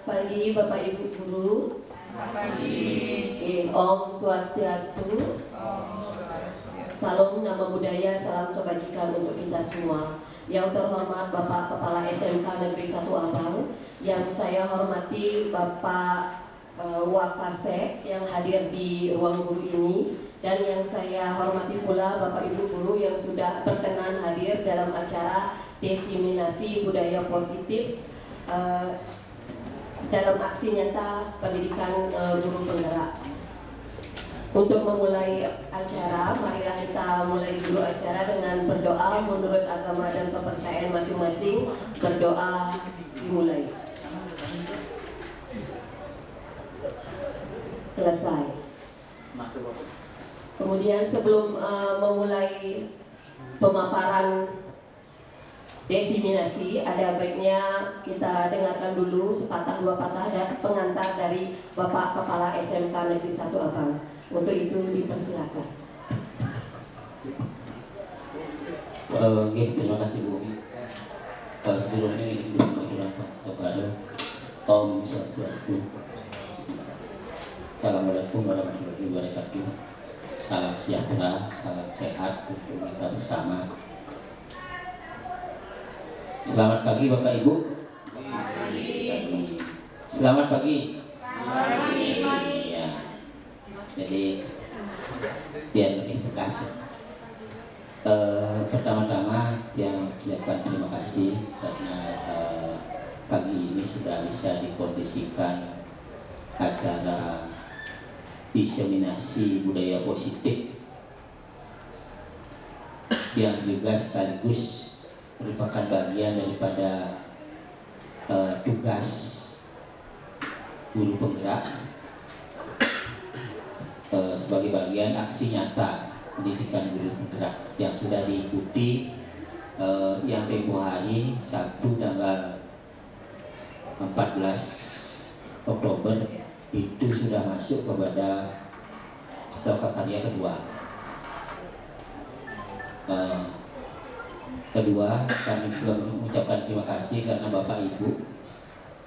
pagi Bapak Ibu Guru. Selamat pagi. Om Swastiastu. Salam Nama Budaya, salam kebajikan untuk kita semua. Yang terhormat Bapak Kepala SMK Negeri 1 Abang, yang saya hormati Bapak Wakasek yang hadir di ruang guru ini, dan yang saya hormati pula Bapak Ibu Guru yang sudah berkenan hadir dalam acara diseminasi budaya positif dalam aksi nyata pendidikan guru penggerak. Untuk memulai acara, marilah kita mulai dulu acara dengan berdoa menurut agama dan kepercayaan masing-masing. Berdoa dimulai. Selesai. Kemudian sebelum memulai pemaparan diseminasi, ada baiknya kita dengarkan dulu sepatah dua patah dan pengantar dari Bapak Kepala SMK Negeri 1 Abang. Untuk itu dipersilakan. Terima kasih Bu. Sebelumnya ingin mengucapkan kepada Om Swastiastu. Assalamualaikum warahmatullahi wabarakatuh. Salam sejahtera, salam sehat untuk kita bersama. Selamat pagi Bapak Ibu. Selamat pagi. Ya. Jadi biar lebih tegas. Pertama-tama yang ucapkan terima kasih karena pagi ini sudah bisa dikondisikan acara diseminasi budaya positif yang juga sekaligus merupakan bagian daripada tugas guru penggerak sebagai bagian aksi nyata pendidikan guru penggerak yang sudah diikuti yang tempo hari Sabtu tanggal 14 Oktober itu sudah masuk kepada karya kedua. Kedua, kami juga mengucapkan terima kasih karena Bapak Ibu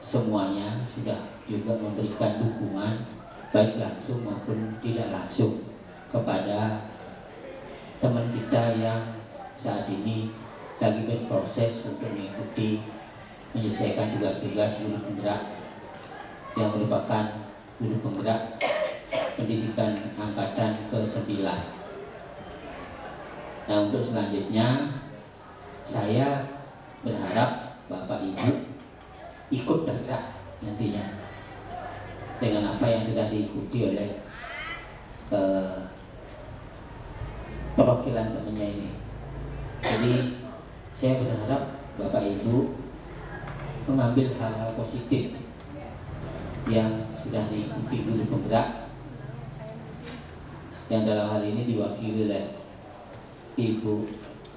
semuanya sudah juga memberikan dukungan baik langsung maupun tidak langsung kepada teman kita yang saat ini lagi berproses untuk mengikuti menyelesaikan tugas-tugas guru penggerak yang merupakan guru penggerak pendidikan angkatan ke-9. Nah, untuk selanjutnya saya berharap Bapak Ibu ikut tergerak nantinya dengan apa yang sudah diikuti oleh perwakilan temannya ini. Jadi saya berharap Bapak Ibu mengambil hal-hal positif yang sudah diikuti guru penggerak, yang dalam hal ini diwakili oleh Ibu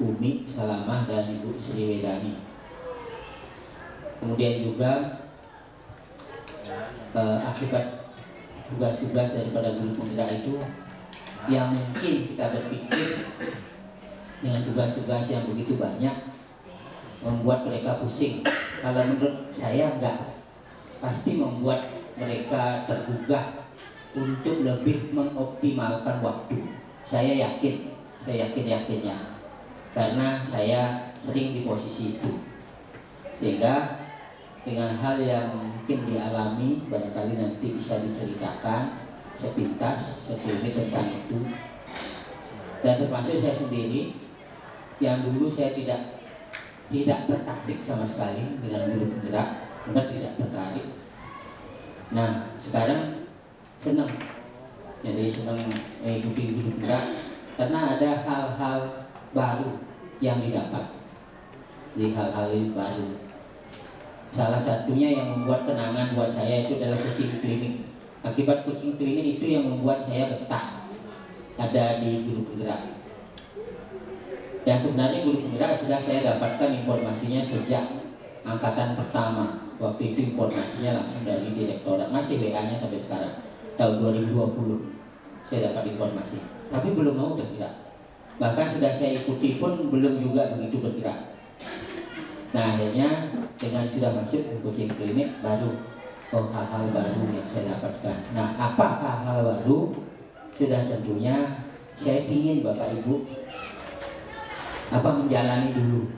Umi Salamah dan Ibu Sri Wedani. Kemudian juga akibat tugas-tugas daripada guru penggerak itu yang mungkin kita berpikir dengan tugas-tugas yang begitu banyak membuat mereka pusing. Kalau menurut saya enggak, pasti membuat mereka tergugah untuk lebih mengoptimalkan waktu. Saya yakinnya karena saya sering di posisi itu, sehingga dengan hal yang mungkin dialami barangkali nanti bisa diceritakan sepintas sebelumnya tentang itu. Dan termasuk saya sendiri yang dulu saya tidak tertarik sama sekali dengan guru penggerak, benar tidak tertarik. Nah, sekarang senang, jadi senang mengikuti guru penggerak karena ada hal-hal baru yang didapat. Jadi hal-hal baru. Salah satunya yang membuat kenangan buat saya itu adalah coaching klinik. Akibat coaching klinik itu yang membuat saya betah ada di guru penggerak. Dan sebenarnya guru penggerak sudah saya dapatkan informasinya sejak angkatan pertama. Waktu itu informasinya langsung dari direktorat, masih WA-nya sampai sekarang. Tahun 2020 saya dapat informasi, tapi belum mau tergerak. Bahkan sudah saya ikuti pun belum juga begitu bergerak. Nah, akhirnya dengan sudah masuk ke coaching klinik baru hal-hal baru yang saya dapatkan. Nah, apa hal-hal baru? Sudah tentunya saya ingin Bapak Ibu menjalani dulu,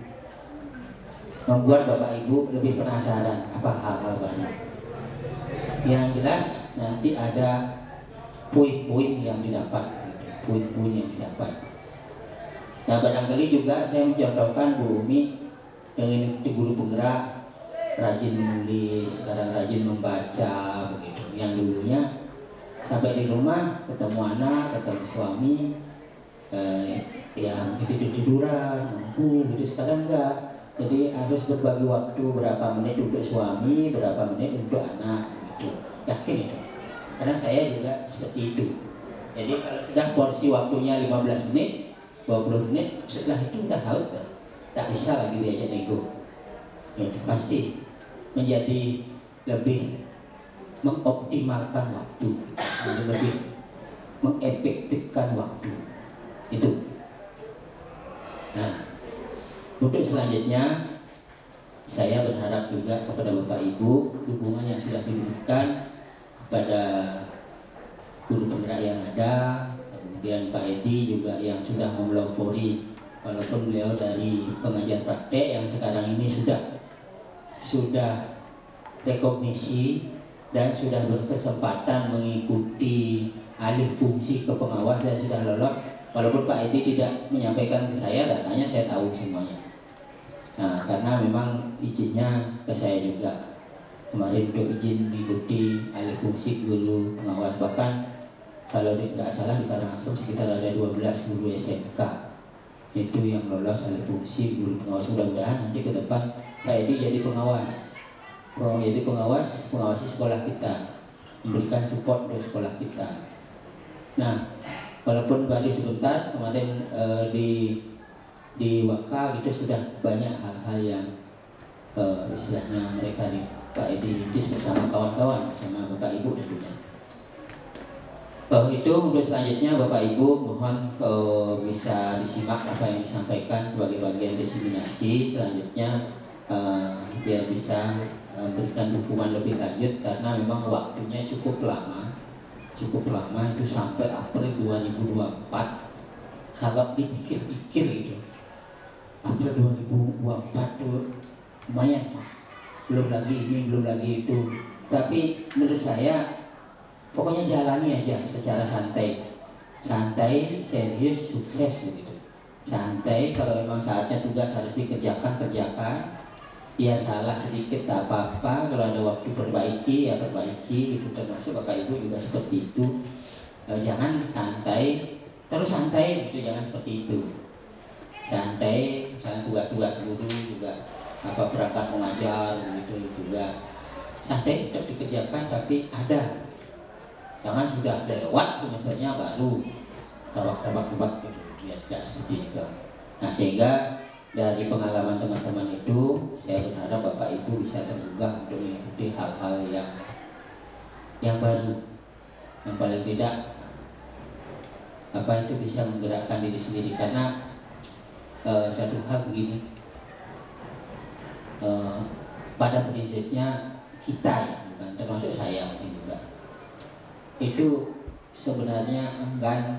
membuat Bapak Ibu lebih penasaran apa hal-hal baru. Yang jelas nanti ada poin-poin yang didapat, poin-poin yang didapat. Nah, barangkali juga saya mencontohkan Bu Umi yang ini guru penggerak, rajin menulis, sekarang rajin membaca begitu. Yang dulunya sampai di rumah ketemu anak, ketemu suami, yang tidur-tiduran, mampu gitu. Sekarang enggak. Jadi harus berbagi waktu, berapa menit untuk suami, berapa menit untuk anak gitu. Yakin itu. Karena saya juga seperti itu. Jadi kalau sudah porsi waktunya 15 menit, 20 menit, setelah itu udah haut, tak bisa lagi diajak nego. Ya, pasti menjadi lebih mengoptimalkan waktu, lebih mengefektifkan waktu itu. Nah, untuk selanjutnya saya berharap juga kepada Bapak Ibu dukungan yang sudah diberikan kepada guru penggerak yang ada. Kemudian Pak Edi juga yang sudah memelopori, walaupun beliau dari pengajar praktek yang sekarang ini sudah rekognisi dan sudah berkesempatan mengikuti alih fungsi ke pengawas dan sudah lolos. Walaupun Pak Edi tidak menyampaikan ke saya, datanya saya tahu semuanya. Nah, karena memang izinnya ke saya juga kemarin untuk izin mengikuti alih fungsi guru pengawas. Bahkan kalau tidak salah di Karangasem sekitar ada 12 guru SMK itu yang lolos alih fungsi guru pengawas. Mudah-mudahan nanti ke depan Pak Edi jadi pengawas, pengawasi sekolah kita, memberikan support untuk sekolah kita. Nah, walaupun baru sebentar kemarin di Waka itu sudah banyak hal-hal yang istilahnya mereka di Pak Edi rintis bersama kawan-kawan, bersama Bapak Ibu tentunya. Itu untuk selanjutnya Bapak Ibu mohon bisa disimak apa yang disampaikan sebagai bagian diseminasi selanjutnya, biar bisa berikan dukungan lebih lanjut karena memang waktunya cukup lama itu sampai April 2024. Kalau dipikir-pikir itu April 2024 tuh lumayan, belum lagi ini, belum lagi itu. Tapi menurut saya pokoknya jalani aja secara santai, serius, sukses begitu. Santai, kalau memang saatnya tugas harus kerjakan. Ya salah sedikit tak apa-apa, kalau ada waktu perbaiki ya perbaiki gitu. Termasuk Bapak Ibu juga seperti itu. Jangan terus santai gitu, jangan seperti itu. Santai, misalnya tugas-tugas guru juga perangkat mengajar gitu juga santai tetap dikerjakan, tapi ada. Jangan sudah lewat semesternya baru tebak-tebak gitu, ya tidak seperti itu. Nah, sehingga dari pengalaman teman-teman itu saya berharap Bapak Ibu bisa tergugah untuk mengikuti hal-hal yang baru, yang paling tidak itu bisa menggerakkan diri sendiri. Karena satu hal begini, pada prinsipnya kita ya, bukan termasuk saya mungkin juga, itu sebenarnya enggan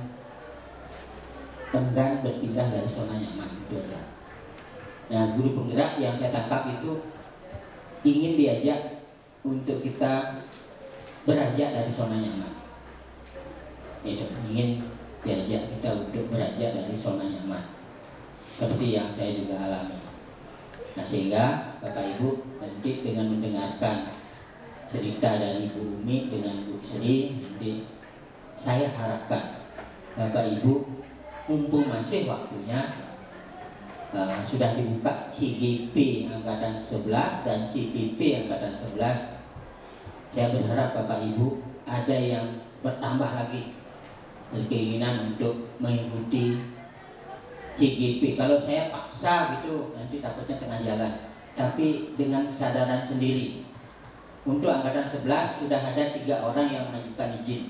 berpindah dari zona nyaman itu aja. Nah, guru penggerak yang saya tangkap itu ingin diajak untuk kita beranjak dari zona nyaman. Itu ingin diajak kita untuk beranjak dari zona nyaman, seperti yang saya juga alami. Nah, sehingga Bapak Ibu nanti dengan mendengarkan cerita dari Bu Umi dengan Bu Sri, nanti saya harapkan Bapak Ibu mumpung masih waktunya, sudah dibuka CGP Angkatan 11 dan CTP Angkatan 11. Saya berharap Bapak Ibu ada yang bertambah lagi berkeinginan untuk mengikuti CGP. Kalau saya paksa gitu nanti takutnya tengah jalan. Tapi dengan kesadaran sendiri. Untuk Angkatan 11 sudah ada 3 orang yang mengajukan izin.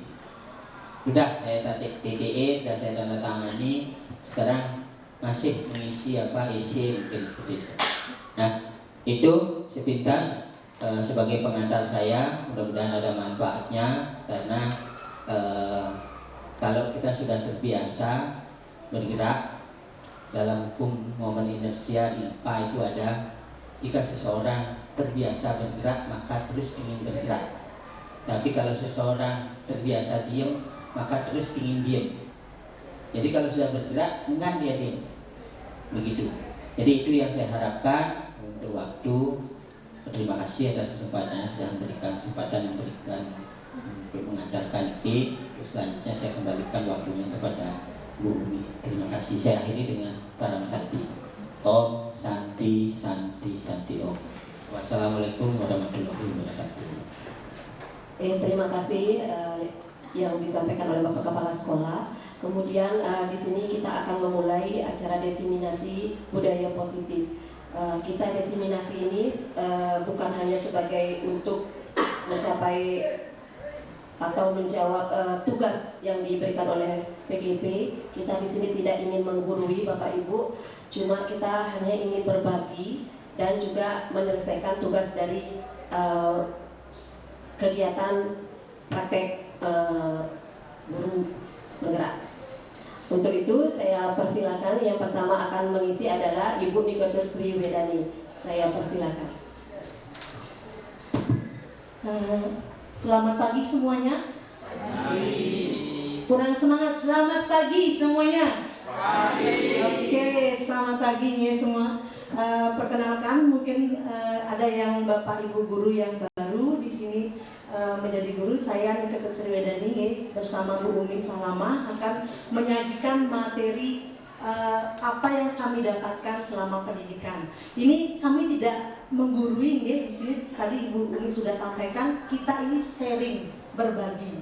Sudah saya TTE, sudah saya tanda tangani. Sekarang masih mengisi EC mungkin seperti itu. Nah, itu sepintas sebagai pengantar saya, mudah-mudahan ada manfaatnya karena kalau kita sudah terbiasa bergerak dalam hukum momen inersia di IPA itu ada, jika seseorang terbiasa bergerak maka terus ingin bergerak. Tapi kalau seseorang terbiasa diam maka terus ingin diam. Jadi kalau sudah bergerak enggak dia diam. Begitu. Jadi itu yang saya harapkan untuk waktu. Terima kasih atas kesempatannya sudah memberikan kesempatan untuk mengantarkan IP. Selanjutnya saya kembalikan waktunya kepada Bu Umi. Terima kasih. Saya akhiri dengan Param Santi. Om Santi Santi Santi Om. Wassalamualaikum warahmatullahi wabarakatuh. Terima kasih yang disampaikan oleh Bapak Kepala Sekolah. Kemudian di sini kita akan memulai acara desiminasi budaya positif. Kita desiminasi ini bukan hanya sebagai untuk mencapai atau menjawab tugas yang diberikan oleh PGP. Kita di sini tidak ingin menggurui Bapak Ibu, cuma kita hanya ingin berbagi dan juga menyelesaikan tugas dari kegiatan praktek guru penggerak. Untuk itu saya persilakan yang pertama akan mengisi adalah Ibu Nikotur Sri Wedani. Saya persilakan. Selamat pagi semuanya. Kurang semangat. Selamat pagi semuanya. Oke, selamat pagi ya semua. Perkenalkan, mungkin ada yang Bapak Ibu guru yang baru di sini menjadi guru. Saya Nikotur Sri Wedani bersama Bu Umi Salama akan menyajikan materi apa yang kami dapatkan selama pendidikan. Ini kami tidak menggurui ya di sini. Tadi Ibu Umi sudah sampaikan, kita ini sharing, berbagi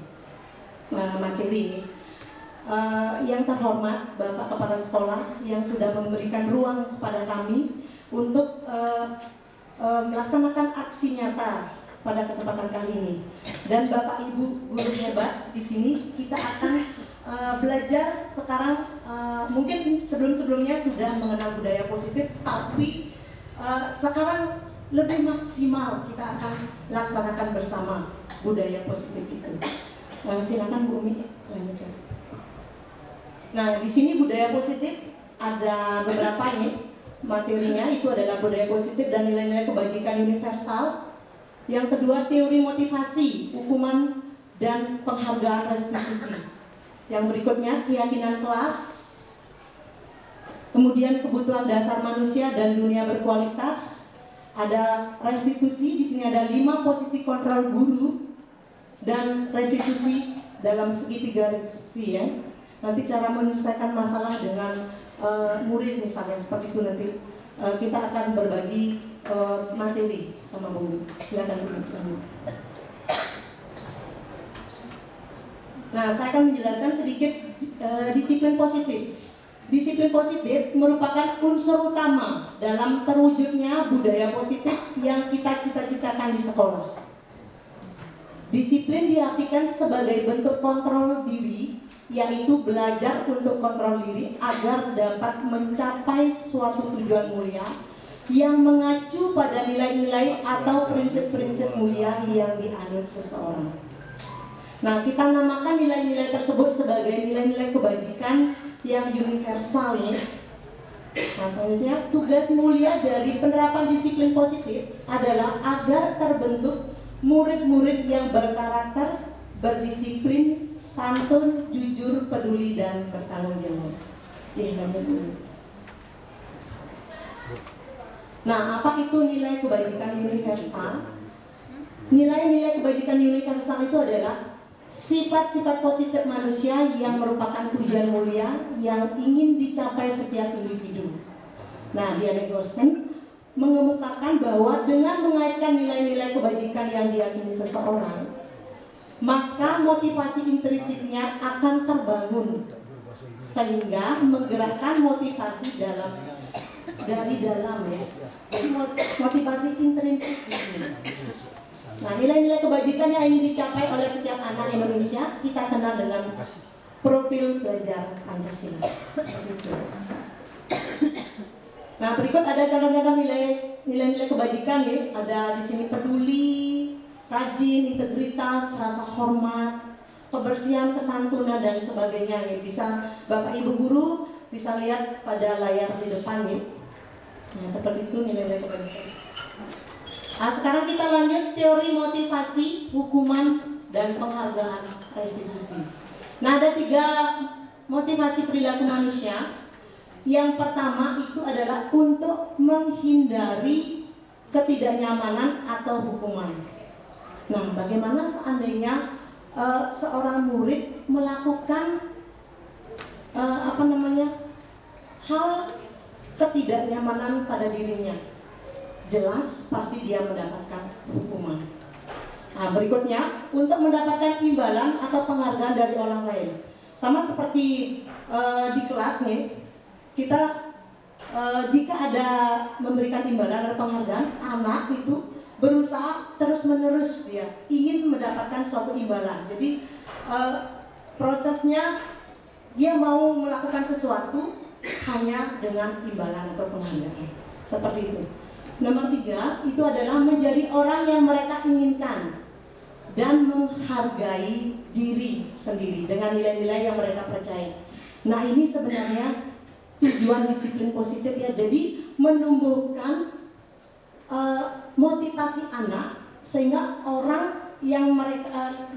materi. Yang terhormat Bapak Kepala Sekolah yang sudah memberikan ruang kepada kami untuk melaksanakan aksi nyata pada kesempatan kali ini. Dan Bapak Ibu guru hebat di sini, kita akan belajar sekarang. Mungkin sebelum-sebelumnya sudah mengenal budaya positif, tapi sekarang lebih maksimal kita akan laksanakan bersama budaya positif itu. Silakan Bu Umi lanjutkan. Nah, di sini budaya positif ada beberapa materinya. Itu adalah budaya positif dan nilai-nilai kebajikan universal. Yang kedua, teori motivasi, hukuman dan penghargaan restitusi. Yang berikutnya, keyakinan kelas. Kemudian kebutuhan dasar manusia dan dunia berkualitas. Ada restitusi, di sini ada 5 posisi kontrol guru dan restitusi dalam segitiga restitusi ya. Nanti cara menyelesaikan masalah dengan murid misalnya seperti itu nanti kita akan berbagi materi sama Bu. Silakan Bu. Nah, saya akan menjelaskan sedikit disiplin positif. Disiplin positif merupakan unsur utama dalam terwujudnya budaya positif yang kita cita-citakan di sekolah. Disiplin diartikan sebagai bentuk kontrol diri, yaitu belajar untuk kontrol diri agar dapat mencapai suatu tujuan mulia yang mengacu pada nilai-nilai atau prinsip-prinsip mulia yang dianut seseorang. Nah, kita namakan nilai-nilai tersebut sebagai nilai-nilai kebajikan yang universal ya. Nah, selanjutnya, tugas mulia dari penerapan disiplin positif adalah agar terbentuk murid-murid yang berkarakter, berdisiplin, santun, jujur, peduli, dan bertanggung jawab. Nah, apa itu nilai kebajikan universal? Nilai-nilai kebajikan universal itu adalah sifat-sifat positif manusia yang merupakan tujuan mulia yang ingin dicapai setiap individu. Nah, Diana Gosen mengemukakan bahwa dengan mengaitkan nilai-nilai kebajikan yang diyakini seseorang, maka motivasi intrinsiknya akan terbangun sehingga menggerakkan motivasi dari dalam ya. Jadi motivasi intrinsik di sini. Nah, nilai-nilai kebajikan yang ingin dicapai oleh setiap anak Indonesia kita kenal dengan profil belajar Pancasila. Seperti itu. Nah, berikut ada contoh-contoh nilai-nilai kebajikan ya. Ada di sini peduli, rajin, integritas, rasa hormat, kebersihan, kesantunan dan sebagainya ya. Bisa Bapak Ibu guru bisa lihat pada layar di depan ya. Nah, seperti itu nilai-nilai kebajikan. Nah, sekarang kita lanjut teori motivasi, hukuman dan penghargaan restitusi. Nah, ada 3 motivasi perilaku manusia. Yang pertama itu adalah untuk menghindari ketidaknyamanan atau hukuman. Nah, bagaimana seandainya seorang murid melakukan hal ketidaknyamanan pada dirinya? Jelas pasti dia mendapatkan hukuman. Nah, berikutnya untuk mendapatkan imbalan atau penghargaan dari orang lain. Sama seperti di kelas nih, kita jika ada memberikan imbalan atau penghargaan, anak itu berusaha terus-menerus dia ingin mendapatkan suatu imbalan. Jadi prosesnya dia mau melakukan sesuatu hanya dengan imbalan atau penghargaan. Seperti itu. Nomor 3 itu adalah menjadi orang yang mereka inginkan dan menghargai diri sendiri dengan nilai-nilai yang mereka percaya. Nah, ini sebenarnya tujuan disiplin positif ya. Jadi menumbuhkan motivasi anak sehingga orang yang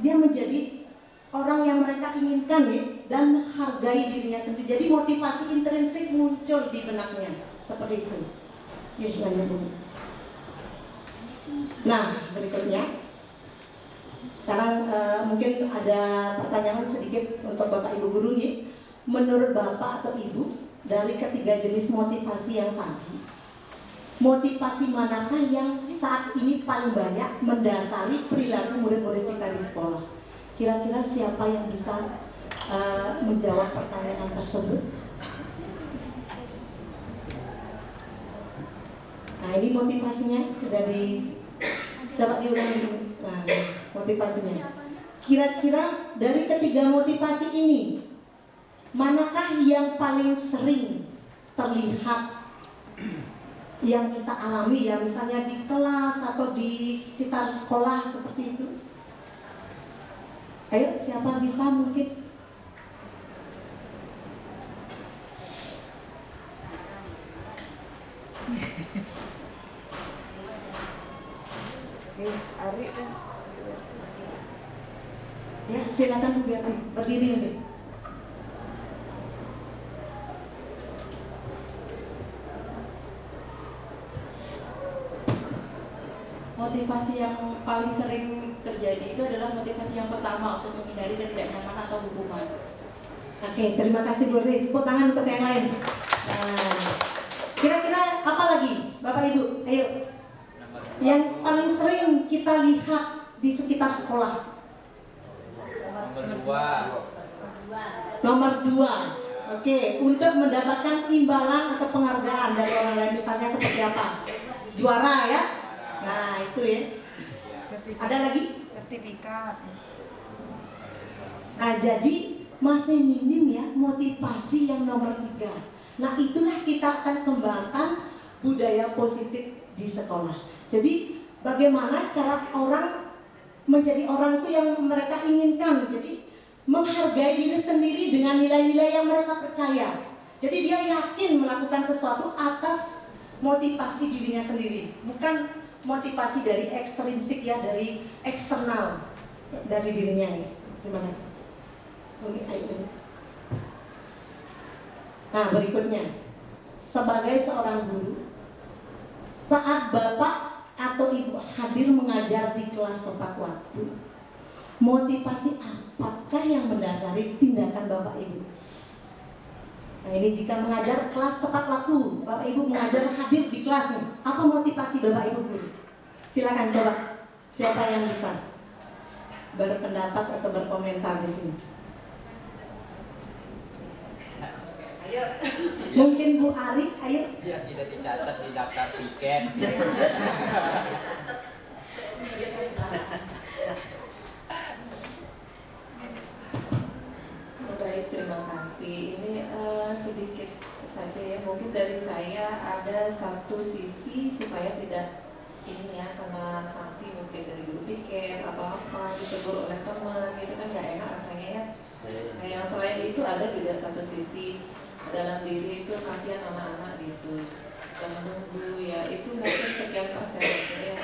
dia menjadi orang yang mereka inginkan ya, dan menghargai dirinya sendiri. Jadi motivasi intrinsik muncul di benaknya seperti itu. Nah, berikutnya sekarang mungkin ada pertanyaan sedikit untuk Bapak Ibu guru nih. Menurut Bapak atau Ibu, dari ketiga jenis motivasi yang tadi, motivasi manakah yang saat ini paling banyak mendasari perilaku murid-murid kita di sekolah? Kira-kira siapa yang bisa menjawab pertanyaan tersebut? Nah, ini motivasinya sudah coba diulangi dulu. Nah, motivasinya. Kira-kira dari ketiga motivasi ini, manakah yang paling sering terlihat yang kita alami ya, misalnya di kelas atau di sekitar sekolah seperti itu? Ayo, siapa bisa mungkin? Ari kan. Ya, silakan biar berdiri mungkin. Motivasi yang paling sering terjadi itu adalah motivasi yang pertama untuk menghindari ketidaknyamanan atau hukuman. Oke, terima kasih Bu. Tepuk tangan untuk yang lain. Nah, kira-kira apa lagi, Bapak Ibu? Ayo. Yang paling sering kita lihat di sekitar sekolah. Nomor 2. Oke, untuk mendapatkan imbalan atau penghargaan dari orang lain, misalnya seperti apa? Juara ya. Nah, itu ya. Ada lagi? Sertifikat. Nah, jadi masih minim ya motivasi yang nomor 3. Nah, itulah kita akan kembangkan budaya positif di sekolah. Jadi bagaimana cara orang menjadi orang itu yang mereka inginkan. Jadi menghargai diri sendiri dengan nilai-nilai yang mereka percaya. Jadi dia yakin melakukan sesuatu atas motivasi dirinya sendiri, bukan motivasi dari ekstrinsik ya, dari eksternal dari dirinya ya. Terima kasih. Nah, berikutnya, sebagai seorang guru, saat Bapak atau Ibu hadir mengajar di kelas tepat waktu, motivasi apakah yang mendasari tindakan Bapak Ibu? Nah, ini jika mengajar kelas tepat waktu, Bapak Ibu mengajar hadir di kelas nih, apa motivasi Bapak Ibu guru? Silakan coba, siapa yang bisa berpendapat atau berkomentar di sini? Ayo. Mungkin Bu Ari, ayo. Ya, tidak dicatat di daftar tiket. Baik, terima kasih. Ini sedikit saja ya, mungkin mungkin dari saya ada satu sisi supaya tidak ini ya kena sanksi mungkin dari guru piket atau apa ditegur oleh teman gitu kan nggak enak rasanya ya. Nah yang selain itu ada juga satu sisi dalam diri itu kasihan anak-anak gitu dan menunggu ya itu mungkin sekian persen ya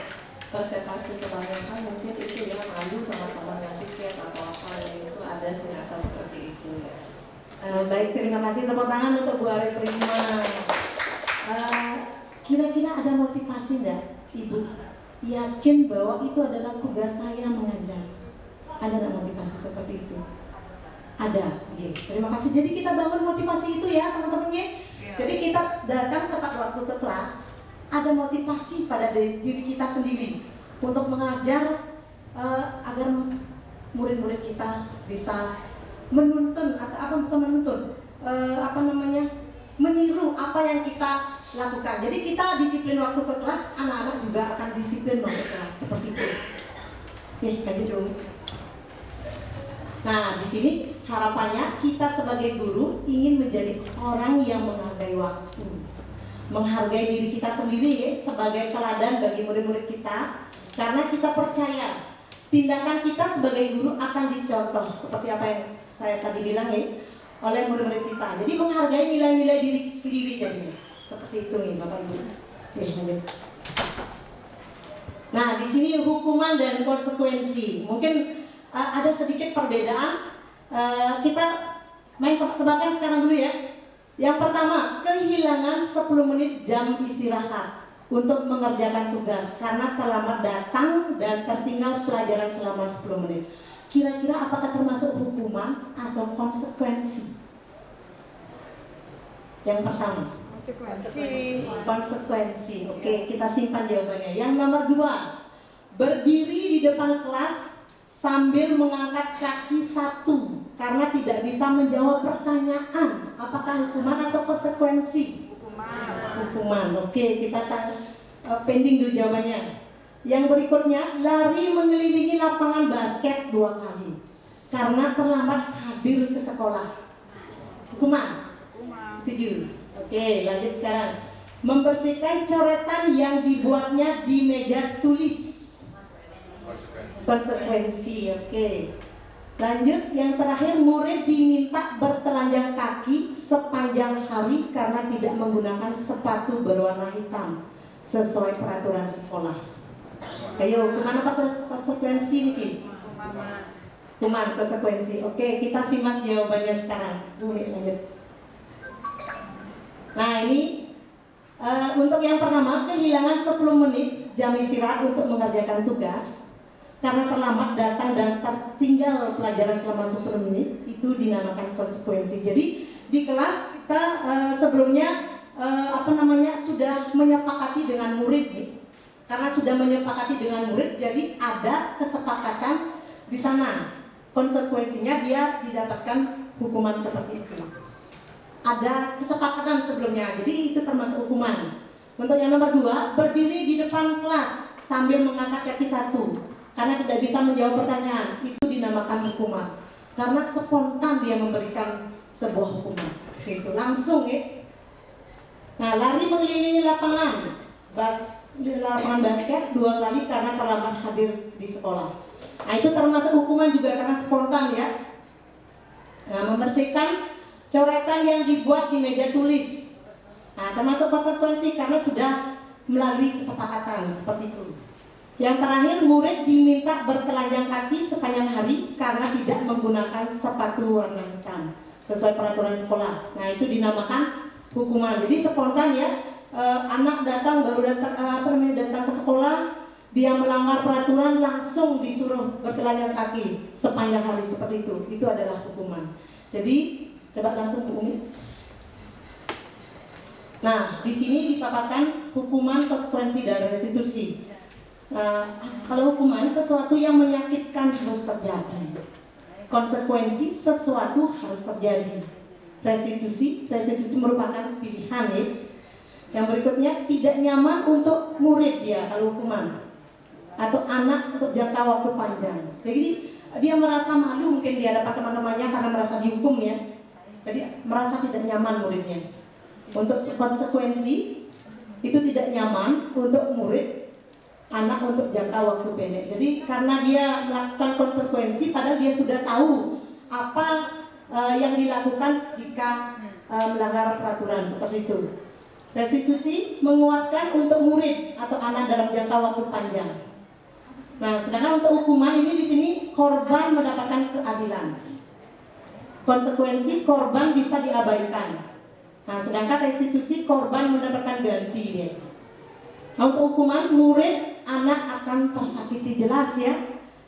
persentase kebanyakan mungkin itu ya malu sama teman yang piket atau apa ya itu ada sih rasa seperti itu ya. Baik, terima kasih, tepuk tangan untuk Bu Ari Prisma. Kira-kira ada motivasi enggak Ibu? Yakin bahwa itu adalah tugas saya mengajar. Ada nggak motivasi seperti itu? Ada. Oke, terima kasih. Jadi kita bangun motivasi itu ya teman-teman ya. Jadi kita datang tepat waktu ke kelas, ada motivasi pada diri kita sendiri untuk mengajar agar murid-murid kita bisa menuntun atau apa bukan menuntun, meniru apa yang kita lakukan. Jadi kita disiplin waktu ke kelas, anak-anak juga akan disiplin masuk kelas seperti itu. Nih, lanjut dong. Nah, di sini harapannya kita sebagai guru ingin menjadi orang yang menghargai waktu, menghargai diri kita sendiri ya, sebagai teladan bagi murid-murid kita, karena kita percaya tindakan kita sebagai guru akan dicontoh seperti apa yang saya tadi bilang ya oleh murid-murid kita. Jadi menghargai nilai-nilai diri sendiri jadinya. Seperti itu nih Bapak Ibu. Nih, lanjut. Nah, di sini hukuman dan konsekuensi. Mungkin ada sedikit perbedaan. Kita main tebak-tebakan sekarang dulu ya. Yang pertama, kehilangan 10 menit jam istirahat untuk mengerjakan tugas karena terlambat datang dan tertinggal pelajaran selama 10 menit. Kira-kira apakah termasuk hukuman atau konsekuensi? Yang pertama, konsekuensi. Oke, kita simpan jawabannya. Yang nomor 2, berdiri di depan kelas sambil mengangkat kaki satu karena tidak bisa menjawab pertanyaan. Apakah hukuman atau konsekuensi? Hukuman. Oke, kita pending dulu jawabannya. Yang berikutnya, lari mengelilingi lapangan basket 2 kali karena terlambat hadir ke sekolah. Hukuman? Setuju? Oke, lanjut sekarang. Membersihkan coretan yang dibuatnya di meja tulis. Konsekuensi. Oke. Lanjut, yang terakhir, murid diminta bertelanjang kaki sepanjang hari karena tidak menggunakan sepatu berwarna hitam sesuai peraturan sekolah. Ayo, hukuman apa konsekuensi mungkin? Hukuman, konsekuensi. Oke, kita simak jawabannya sekarang. Lanjut. Nah, ini untuk yang pertama, kehilangan 10 menit jam istirahat untuk mengerjakan tugas karena terlambat datang dan tertinggal pelajaran selama 10 menit, itu dinamakan konsekuensi. Jadi di kelas kita sebelumnya sudah menyepakati dengan murid nih. Karena sudah menyepakati dengan murid, jadi ada kesepakatan di sana. Konsekuensinya dia didapatkan hukuman seperti itu. Ada kesepakatan sebelumnya, jadi itu termasuk hukuman. Untuk yang nomor 2, berdiri di depan kelas sambil mengangkat kaki satu karena tidak bisa menjawab pertanyaan, itu dinamakan hukuman. Karena spontan dia memberikan sebuah hukuman, seperti itu langsung ya. Nah, lari mengelilingi lapangan basket 2 kali karena terlambat hadir di sekolah. Nah, itu termasuk hukuman juga karena spontan ya. Nah, membersihkan coretan yang dibuat di meja tulis. Nah, termasuk konsekuensi karena sudah melalui kesepakatan seperti itu. Yang terakhir, murid diminta bertelanjang kaki sepanjang hari karena tidak menggunakan sepatu warna hitam sesuai peraturan sekolah. Nah, itu dinamakan hukuman. Jadi spontan ya, anak datang datang ke sekolah, dia melanggar peraturan langsung disuruh bertelanjang kaki sepanjang hari seperti itu. Itu adalah hukuman. Jadi coba langsung Bu Umi. Nah, di sini dipaparkan hukuman, konsekuensi dan restitusi. Kalau hukuman, sesuatu yang menyakitkan harus terjadi. Konsekuensi, sesuatu harus terjadi. Restitusi merupakan pilihan ya. Yang berikutnya, tidak nyaman untuk murid dia kalau hukuman, atau anak untuk jangka waktu panjang. Jadi dia merasa malu mungkin di hadapan teman-temannya karena merasa dihukum ya. Jadi merasa tidak nyaman muridnya. Untuk konsekuensi itu tidak nyaman untuk murid anak untuk jangka waktu pendek. Jadi karena dia melakukan konsekuensi padahal dia sudah tahu apa yang dilakukan jika melanggar peraturan seperti itu. Restitusi menguatkan untuk murid atau anak dalam jangka waktu panjang. Nah, sedangkan untuk hukuman ini di sini korban mendapatkan keadilan. Konsekuensi korban bisa diabaikan. Nah, sedangkan restitusi korban mendapatkan ganti ya. Nah, untuk hukuman murid anak akan tersakiti jelas ya.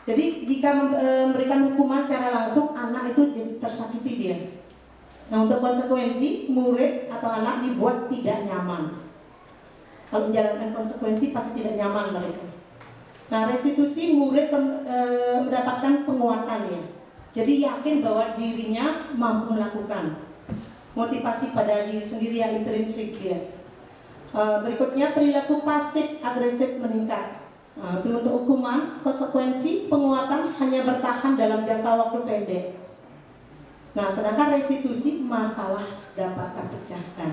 Jadi jika memberikan hukuman secara langsung anak itu jadi tersakiti dia. Nah, untuk konsekuensi murid atau anak dibuat tidak nyaman. Kalau menjalankan konsekuensi pasti tidak nyaman mereka. Nah, restitusi murid mendapatkan penguatan ya. Jadi yakin bahwa dirinya mampu melakukan. Motivasi pada diri sendiri yang intrinsik ya. Berikutnya perilaku pasif agresif meningkat. Nah, itu untuk hukuman, konsekuensi penguatan hanya bertahan dalam jangka waktu pendek. Nah, sedangkan restitusi masalah dapat terpecahkan.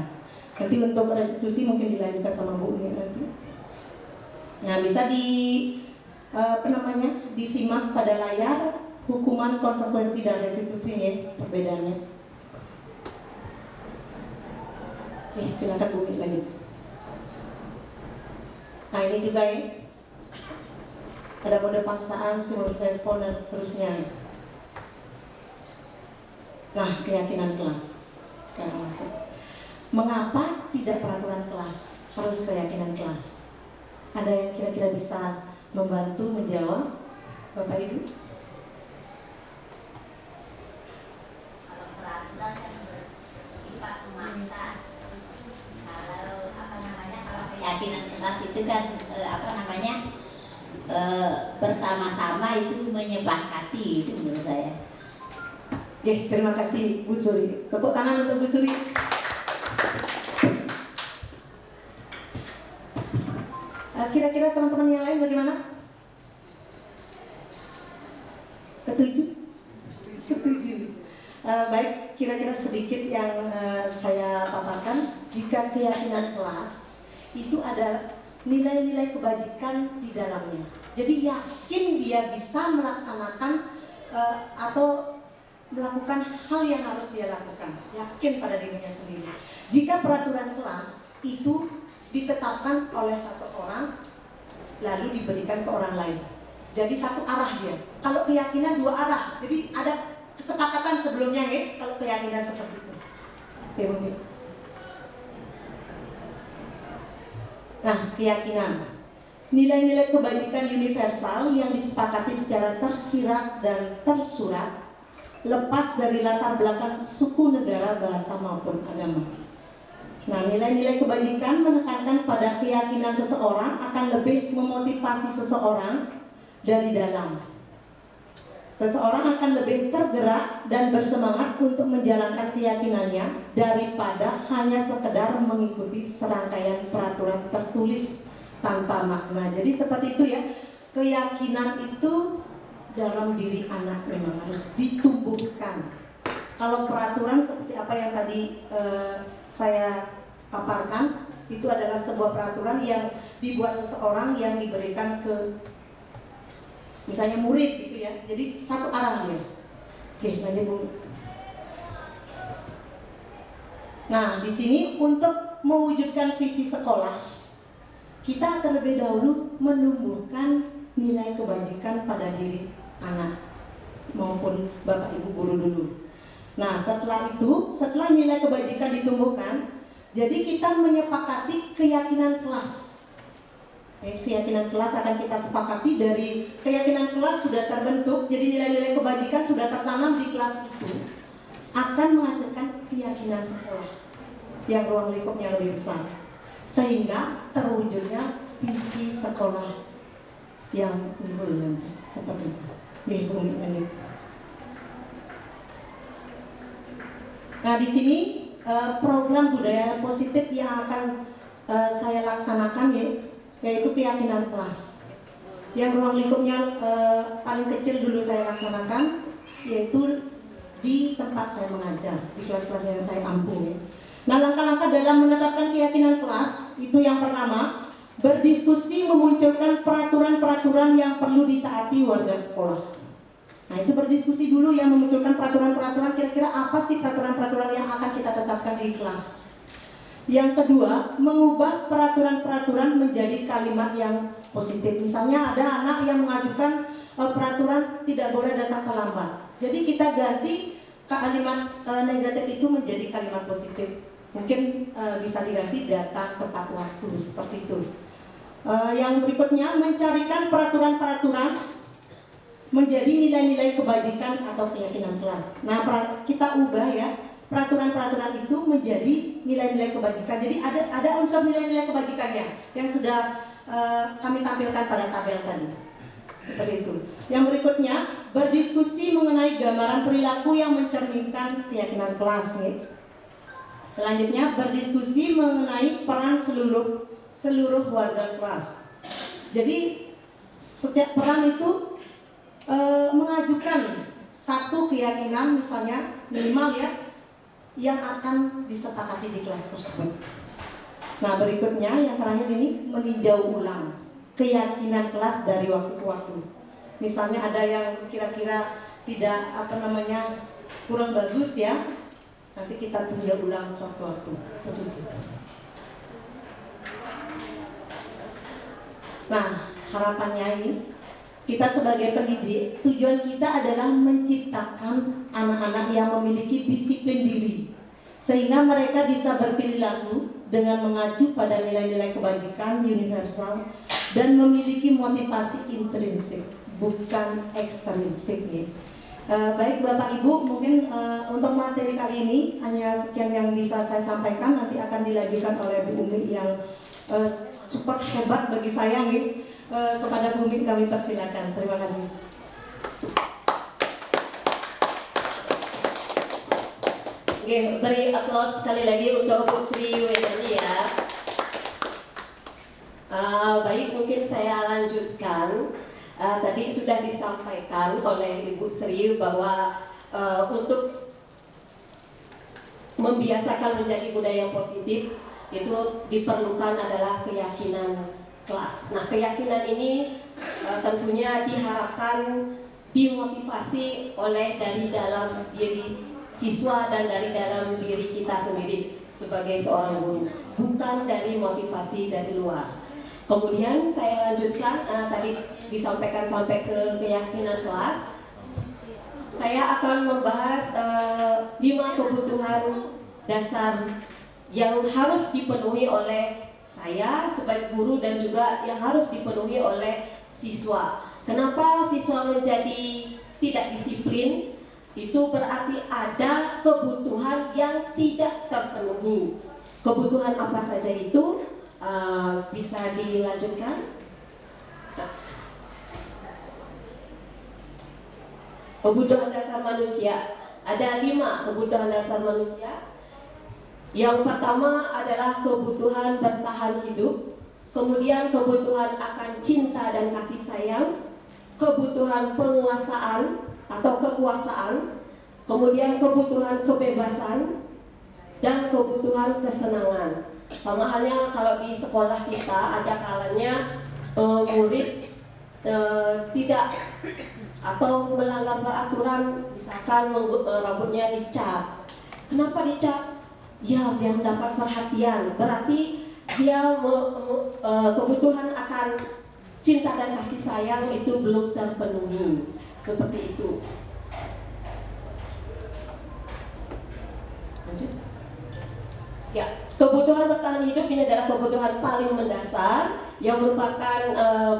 Nanti untuk restitusi mungkin dilanjutkan sama Bu Umi nanti. Nah, bisa disimak pada layar hukuman, konsekuensi dan restitusinya perbedaannya. Silakan Bu Umi lanjut. Nah, ini juga ya. Ada mode paksaan, stimulus respon dan seterusnya. Nah, keyakinan kelas. Sekarang masuk. Mengapa tidak peraturan kelas? Harus keyakinan kelas. Ada yang kira-kira bisa membantu menjawab, Bapak Ibu? Kalau peraturan kan bersifat memaksa. Kalau keyakinan kelas itu kan bersama-sama itu menyepakati, itu menurut saya. Oke, terima kasih Bu Suri. Tepuk tangan untuk Bu Suri. Kira-kira teman-teman yang lain bagaimana? Setuju? Setuju. Baik, kira-kira sedikit yang saya paparkan. Jika keyakinan kelas itu ada nilai-nilai kebajikan di dalamnya. Jadi yakin dia bisa melaksanakan atau melakukan hal yang harus dia lakukan, yakin pada dirinya sendiri. Jika peraturan kelas itu ditetapkan oleh satu orang lalu diberikan ke orang lain, jadi satu arah dia. Kalau keyakinan dua arah, jadi ada kesepakatan sebelumnya ya. Kalau keyakinan seperti itu, ya Bu. Nah, keyakinan nilai-nilai kebajikan universal yang disepakati secara tersirat dan tersurat, lepas dari latar belakang suku, negara, bahasa maupun agama. Nah, nilai-nilai kebajikan menekankan pada keyakinan seseorang akan lebih memotivasi seseorang dari dalam. Seseorang akan lebih tergerak dan bersemangat untuk menjalankan keyakinannya daripada hanya sekedar mengikuti serangkaian peraturan tertulis tanpa makna. Jadi seperti itu ya, keyakinan itu dalam diri anak memang harus ditumbuhkan. Kalau peraturan seperti apa yang tadi saya paparkan, itu adalah sebuah peraturan yang dibuat seseorang yang diberikan ke misalnya murid gitu ya. Jadi satu arah dia. Oke, lanjut Bu. Nah, di sini untuk mewujudkan visi sekolah, kita terlebih dahulu menumbuhkan nilai kebajikan pada diri anak maupun Bapak Ibu guru dulu. Nah, setelah itu, setelah nilai kebajikan ditumbuhkan, jadi kita menyepakati keyakinan kelas. Keyakinan kelas akan kita sepakati. Dari keyakinan kelas sudah terbentuk, jadi nilai-nilai kebajikan sudah tertanam di kelas itu, akan menghasilkan keyakinan sekolah yang ruang lingkupnya lebih besar, sehingga terwujudnya visi sekolah yang unggul nanti seperti itu. Nah, di sini program budaya positif yang akan saya laksanakan yaitu keyakinan kelas. Yang ruang lingkupnya paling kecil dulu saya laksanakan, yaitu di tempat saya mengajar, di kelas-kelas yang saya ampu. Nah, langkah-langkah dalam menetapkan keyakinan kelas itu yang pertama, berdiskusi memunculkan peraturan-peraturan yang perlu ditaati warga sekolah. Nah, itu berdiskusi dulu yang memunculkan peraturan-peraturan, kira-kira apa sih peraturan-peraturan yang akan kita tetapkan di kelas. Yang kedua, mengubah peraturan-peraturan menjadi kalimat yang positif. Misalnya ada anak yang mengajukan peraturan tidak boleh datang terlambat. Jadi kita ganti kalimat negatif itu menjadi kalimat positif. Mungkin bisa diganti datang tepat waktu, seperti itu. Yang berikutnya, mencarikan peraturan-peraturan menjadi nilai-nilai kebajikan atau keyakinan kelas. Nah, kita ubah ya peraturan-peraturan itu menjadi nilai-nilai kebajikan. Jadi ada unsur nilai-nilai kebajikannya yang sudah kami tampilkan pada tabel tadi. Seperti itu. Yang berikutnya, berdiskusi mengenai gambaran perilaku yang mencerminkan keyakinan kelas. Nih. Selanjutnya, berdiskusi mengenai peran seluruh warga kelas. Jadi setiap peran itu mengajukan satu keyakinan, misalnya minimal ya, yang akan disepakati di kelas tersebut. Nah, berikutnya yang terakhir ini meninjau ulang keyakinan kelas dari waktu ke waktu. Misalnya ada yang kira-kira tidak kurang bagus ya, nanti kita tinjau ulang suatu waktu seperti itu. Nah, harapannya ini kita sebagai pendidik, tujuan kita adalah menciptakan anak-anak yang memiliki disiplin diri, sehingga mereka bisa berperilaku dengan mengacu pada nilai-nilai kebajikan universal dan memiliki motivasi intrinsik, bukan ekstrinsik. Baik Bapak Ibu, mungkin untuk materi kali ini hanya sekian yang bisa saya sampaikan. Nanti akan dilanjutkan oleh Bu Umi yang super hebat bagi saya nih. Kepada Bu Umi kami persilakan. Terima kasih. Oke, beri aplaus sekali lagi untuk Bu Sri Wedani ya. Baik, mungkin saya lanjutkan. Tadi sudah disampaikan oleh Ibu Sri bahwa untuk membiasakan menjadi budaya yang positif itu diperlukan adalah keyakinan kelas. Nah, keyakinan ini tentunya diharapkan dimotivasi dari dalam diri siswa dan dari dalam diri kita sendiri sebagai seorang guru, bukan dari motivasi dari luar. Kemudian saya lanjutkan, tadi disampaikan sampai ke keyakinan kelas. Saya akan membahas 5 kebutuhan dasar yang harus dipenuhi oleh saya sebagai guru dan juga yang harus dipenuhi oleh siswa. Kenapa siswa menjadi tidak disiplin? Itu berarti ada kebutuhan yang tidak terpenuhi. Kebutuhan apa saja itu? Bisa dilanjutkan? Kebutuhan dasar manusia. Ada 5 kebutuhan dasar manusia. Yang pertama adalah kebutuhan bertahan hidup, kemudian kebutuhan akan cinta dan kasih sayang, kebutuhan penguasaan atau kekuasaan, kemudian kebutuhan kebebasan, dan kebutuhan kesenangan. Sama halnya kalau di sekolah kita ada kalanya murid tidak atau melanggar peraturan, misalkan rambutnya dicat. Kenapa dicat? Ya, biar mendapat perhatian. Berarti dia kebutuhan akan cinta dan kasih sayang itu belum terpenuhi. Seperti itu. Lanjut. Ya, kebutuhan bertahan hidup ini adalah kebutuhan paling mendasar yang merupakan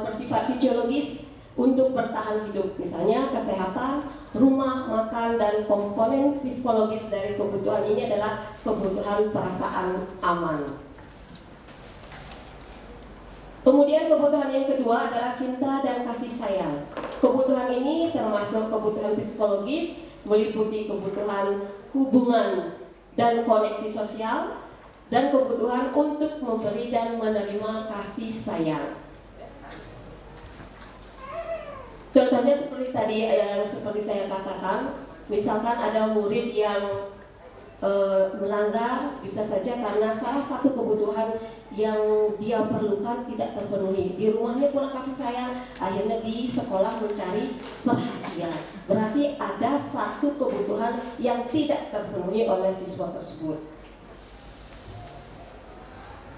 bersifat fisiologis untuk bertahan hidup. Misalnya kesehatan, rumah, makan, dan komponen psikologis dari kebutuhan ini adalah kebutuhan perasaan aman. Kemudian kebutuhan yang kedua adalah cinta dan kasih sayang. Kebutuhan ini termasuk kebutuhan psikologis, meliputi kebutuhan hubungan dan koneksi sosial, dan kebutuhan untuk memberi dan menerima kasih sayang. Contohnya seperti tadi yang seperti saya katakan, misalkan ada murid yang melanggar, bisa saja karena salah satu kebutuhan yang dia perlukan tidak terpenuhi. Di rumahnya kurang kasih sayang, akhirnya di sekolah mencari perhatian. Berarti ada satu kebutuhan yang tidak terpenuhi oleh siswa tersebut.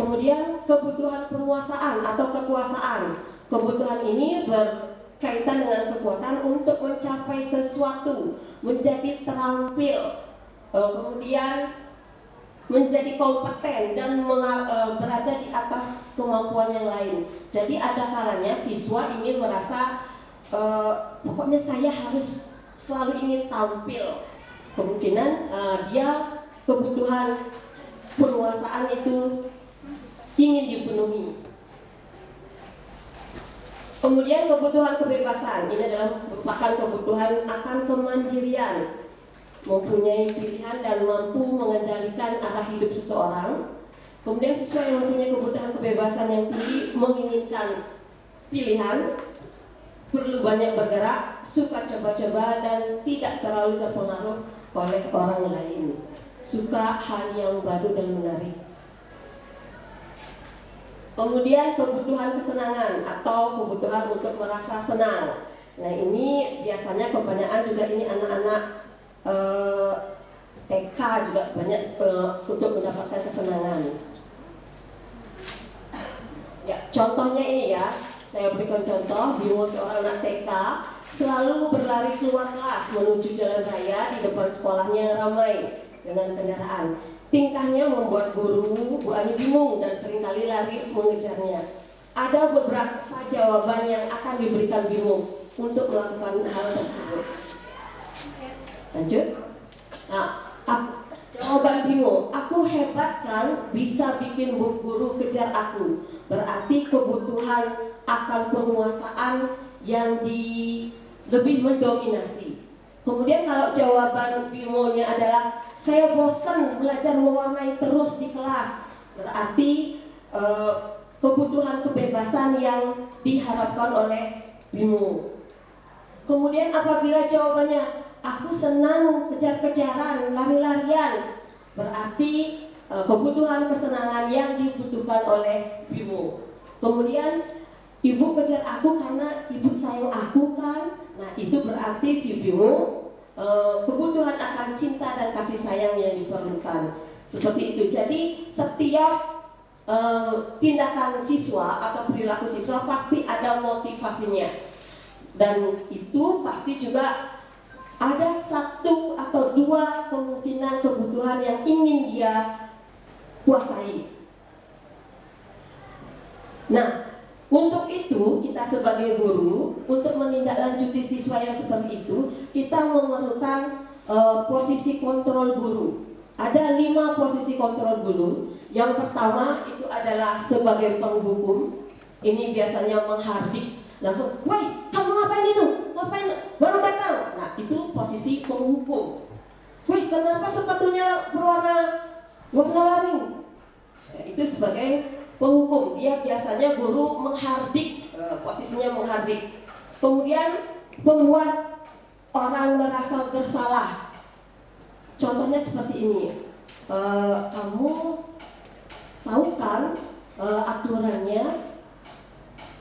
Kemudian kebutuhan penguasaan atau kekuasaan. Kebutuhan ini berkaitan dengan kekuatan untuk mencapai sesuatu, menjadi terampil, kemudian menjadi kompeten dan berada di atas kemampuan yang lain. Jadi ada kalanya siswa ingin merasa pokoknya saya harus selalu ingin tampil. Kemungkinan dia kebutuhan penguasaan itu ingin dipenuhi. Kemudian kebutuhan kebebasan, ini adalah merupakan kebutuhan akan kemandirian, mempunyai pilihan dan mampu mengendalikan arah hidup seseorang. Kemudian siswa yang mempunyai kebutuhan kebebasan yang tinggi, menginginkan pilihan, perlu banyak bergerak, suka coba-coba dan tidak terlalu terpengaruh oleh orang lain, suka hal yang baru dan menarik. Kemudian kebutuhan kesenangan atau kebutuhan untuk merasa senang. Nah ini biasanya kebanyakan juga ini anak-anak TK juga banyak untuk mendapatkan kesenangan. Ya, contohnya ini ya, saya berikan contoh. Bimo seorang anak TK selalu berlari keluar kelas menuju jalan raya di depan sekolahnya yang ramai dengan kendaraan. Tingkahnya membuat guru Bu Ani bingung dan seringkali lari mengejarnya. Ada beberapa jawaban yang akan diberikan Bimo untuk melakukan hal tersebut. Lanjut. Nah, jawaban Bimo, aku hebat kan, bisa bikin bu guru kejar aku. Berarti kebutuhan akan penguasaan yang lebih mendominasi. Kemudian kalau jawaban Bimo-nya adalah saya bosan belajar mewarnai terus di kelas, berarti kebutuhan kebebasan yang diharapkan oleh Bimo. Kemudian apabila jawabannya aku senang kejar-kejaran, lari-larian, berarti kebutuhan kesenangan yang dibutuhkan oleh Bimo. Kemudian ibu kejar aku karena ibu sayang aku kan. Nah itu berarti si Bimo kebutuhan akan cinta dan kasih sayang yang diperlukan. Seperti itu. Jadi setiap tindakan siswa atau perilaku siswa pasti ada motivasinya. Dan itu pasti juga ada satu atau dua kemungkinan kebutuhan yang ingin dia kuasai. Nah, untuk itu kita sebagai guru untuk menindaklanjuti siswa yang seperti itu, kita memerlukan posisi kontrol guru. Ada 5 posisi kontrol guru. Yang pertama itu adalah sebagai penghukum. Ini biasanya menghardik, langsung, "Woi, kamu ngapain itu? Ngapain baru datang?" Nah, itu posisi penghukum. "Woi, kenapa sepatunya warna-warni?" Nah, itu sebagai penghukum. Dia biasanya guru menghardik, posisinya menghardik. Kemudian membuat orang merasa bersalah. Contohnya seperti ini. Kamu tahu kan aturannya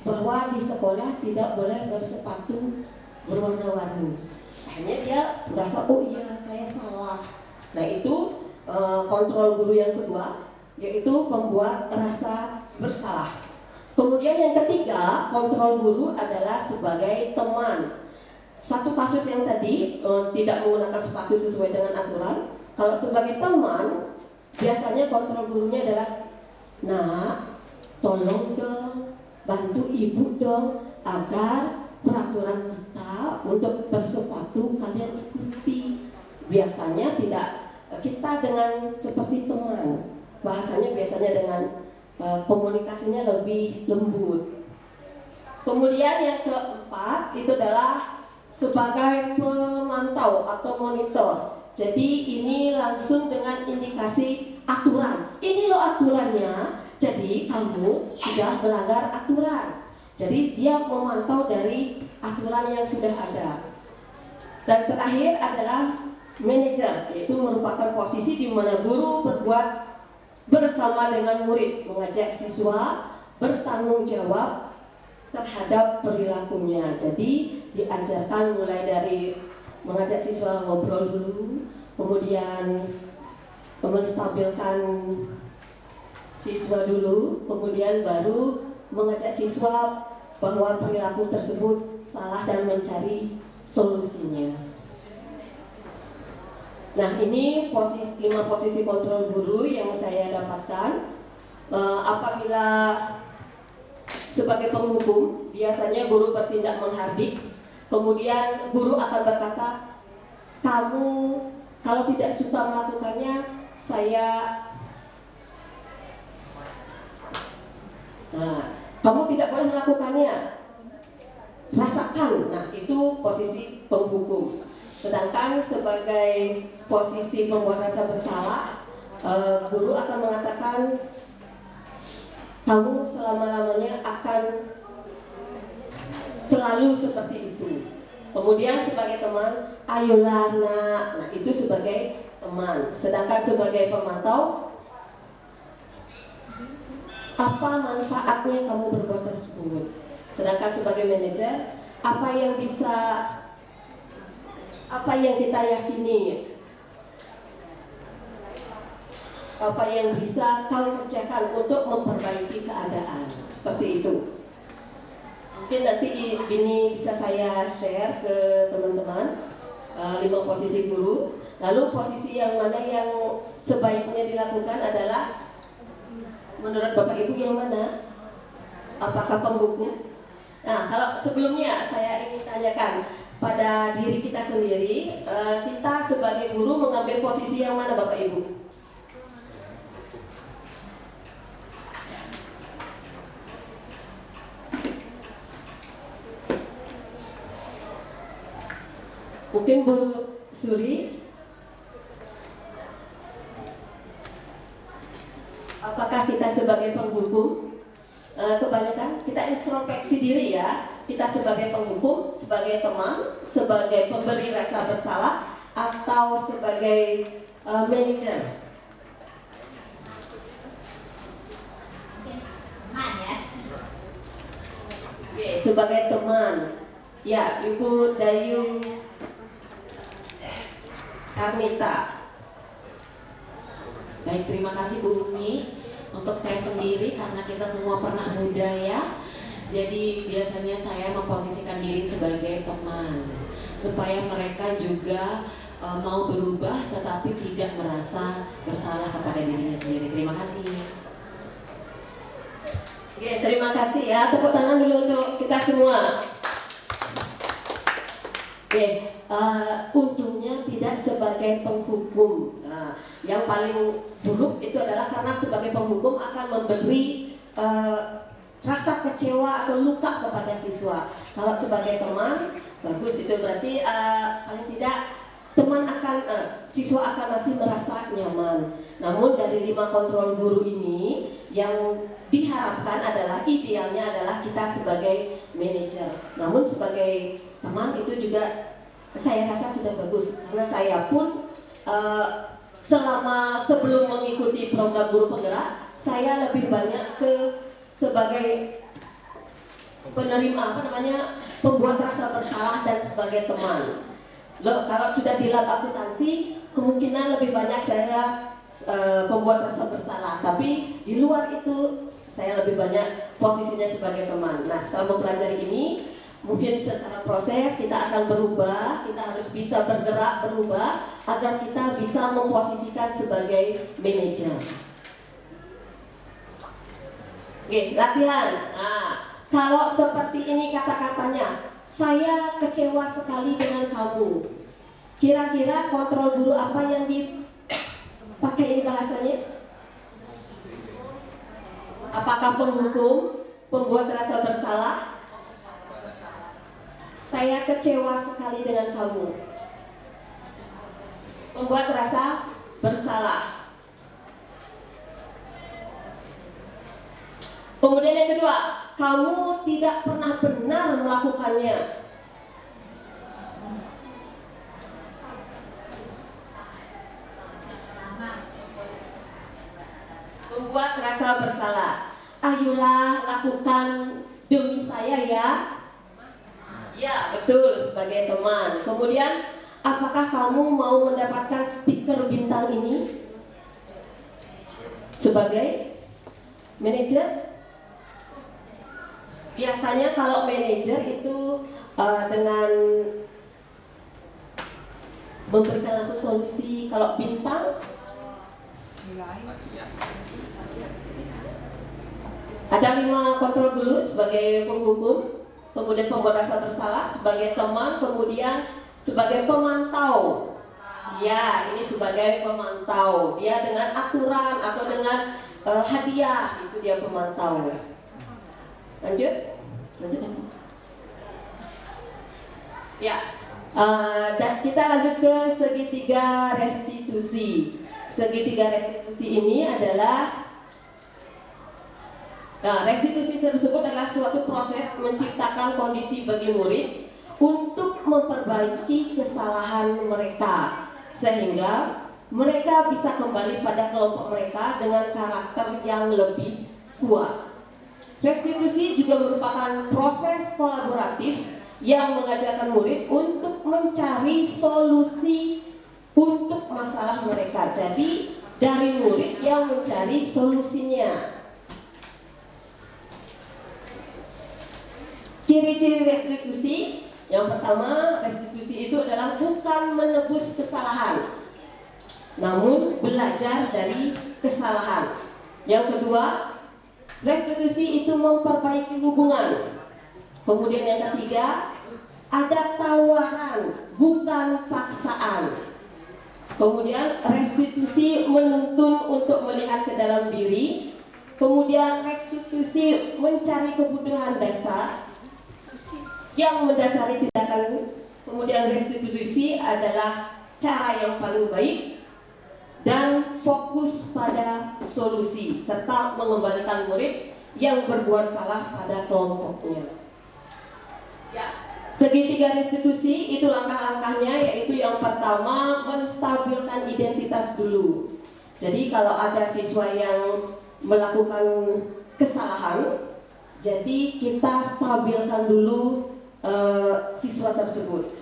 bahwa di sekolah tidak boleh bersepatu berwarna-warni. Akhirnya dia merasa, oh iya saya salah. Nah itu kontrol guru yang kedua, yaitu membuat rasa bersalah. Kemudian yang ketiga, kontrol guru adalah sebagai teman. Satu kasus yang tadi tidak menggunakan sepatu sesuai dengan aturan. Kalau sebagai teman, biasanya kontrol gurunya adalah, "Nak, tolong dong, bantu ibu dong agar peraturan kita untuk bersepatu kalian ikuti." Biasanya tidak, kita dengan seperti teman. Bahasanya biasanya dengan komunikasinya lebih lembut. Kemudian yang keempat itu adalah sebagai pemantau atau monitor. Jadi ini langsung dengan indikasi aturan. Ini loh aturannya. Jadi kamu sudah melanggar aturan. Jadi dia memantau dari aturan yang sudah ada. Dan terakhir adalah manajer, yaitu merupakan posisi di mana guru berbuat bersama dengan murid, mengajak siswa bertanggung jawab terhadap perilakunya. Jadi diajarkan mulai dari mengajak siswa ngobrol dulu, kemudian menstabilkan siswa dulu, kemudian baru mengajak siswa bahwa perilaku tersebut salah dan mencari solusinya. Nah, ini 5 posisi kontrol guru yang saya dapatkan. Apabila sebagai penghukum, biasanya guru bertindak menghardik, kemudian guru akan berkata, kamu kalau tidak suka melakukannya, kamu tidak boleh melakukannya, rasakan. Nah, itu posisi penghukum. Sedangkan sebagai posisi pembuat rasa bersalah, guru akan mengatakan, kamu selama-lamanya akan selalu seperti itu. Kemudian sebagai teman, ayolah nak. Nah, itu sebagai teman. Sedangkan sebagai pemantau, apa manfaatnya kamu berbuat tersebut. Sedangkan sebagai manajer, apa yang kita yakini, apa yang bisa kau kerjakan untuk memperbaiki keadaan. Seperti itu. Mungkin nanti ini bisa saya share ke teman-teman, 5 posisi guru. Lalu posisi yang mana yang sebaiknya dilakukan adalah menurut Bapak Ibu yang mana? Apakah penghukum? Nah, kalau sebelumnya saya ingin tanyakan pada diri kita sendiri, kita sebagai guru mengambil posisi yang mana Bapak Ibu? Mungkin Bu Suri, apakah kita sebagai penghukum? Kebanyakan kita introspeksi diri ya. Kita sebagai penghukum, sebagai teman, sebagai pemberi rasa bersalah, atau sebagai manajer. Teman ya. Oke, sebagai teman. Ya, Ibu Dayung Karnita. Baik, terima kasih Bu Umi. Untuk saya sendiri, karena kita semua pernah muda ya, jadi biasanya saya memposisikan diri sebagai teman, supaya mereka juga mau berubah tetapi tidak merasa bersalah kepada dirinya sendiri. Terima kasih. Oke, terima kasih ya. Tepuk tangan dulu untuk kita semua. Oke, untungnya tidak sebagai penghukum. Nah, yang paling buruk itu adalah karena sebagai penghukum akan memberi rasa kecewa atau luka kepada siswa. Kalau sebagai teman, bagus, itu berarti paling tidak teman akan siswa akan masih merasa nyaman. Namun dari 5 kontrol guru ini yang diharapkan adalah idealnya adalah kita sebagai manajer. Namun sebagai teman itu juga saya rasa sudah bagus, karena saya pun sebelum mengikuti program guru penggerak, saya lebih banyak sebagai penerima pembuat rasa bersalah dan sebagai teman. Kalau sudah di lab akuntansi, kemungkinan lebih banyak saya pembuat rasa bersalah, tapi di luar itu saya lebih banyak posisinya sebagai teman. Nah, setelah mempelajari ini, mungkin secara proses kita akan berubah, kita harus bisa berubah agar kita bisa memposisikan sebagai manajer. Oke, latihan. Nah, kalau seperti ini kata-katanya, saya kecewa sekali dengan kamu. Kira-kira kontrol guru apa yang dipakai ini bahasanya? Apakah penghukum, pembuat rasa bersalah? Saya kecewa sekali dengan kamu. Membuat rasa bersalah. Kemudian yang kedua, kamu tidak pernah benar melakukannya. membuat rasa bersalah. Ayolah lakukan demi saya ya. Ya, betul, sebagai teman. Kemudian, apakah kamu mau mendapatkan stiker bintang ini? Sebagai manajer? Biasanya kalau manajer itu dengan memberikan langsung solusi. Kalau bintang, ada 5 kontrol dulu sebagai penghukum, kemudian pembuat rasa bersalah sebagai teman, kemudian sebagai pemantau. Ya, ini sebagai pemantau. Dia dengan aturan atau dengan hadiah, itu dia pemantau. Lanjut. Ya, dan kita lanjut ke segitiga restitusi. Segitiga restitusi ini adalah restitusi tersebut adalah suatu proses menciptakan kondisi bagi murid untuk memperbaiki kesalahan mereka sehingga mereka bisa kembali pada kelompok mereka dengan karakter yang lebih kuat. Restitusi juga merupakan proses kolaboratif yang mengajarkan murid untuk mencari solusi untuk masalah mereka. Jadi dari murid yang mencari solusinya. Ciri-ciri restitusi, yang pertama, restitusi itu adalah bukan menebus kesalahan, namun belajar dari kesalahan. Yang kedua, restitusi itu memperbaiki hubungan. Kemudian yang ketiga, ada tawaran, bukan paksaan. Kemudian restitusi menuntun untuk melihat ke dalam diri. Kemudian restitusi mencari kebutuhan dasar yang mendasari tindakan. Kemudian restitusi adalah cara yang paling baik dan fokus pada solusi serta mengembalikan murid yang berbuat salah pada kelompoknya. Ya, segitiga restitusi itu langkah-langkahnya, yaitu yang pertama menstabilkan identitas dulu. Jadi kalau ada siswa yang melakukan kesalahan, jadi kita stabilkan dulu siswa tersebut.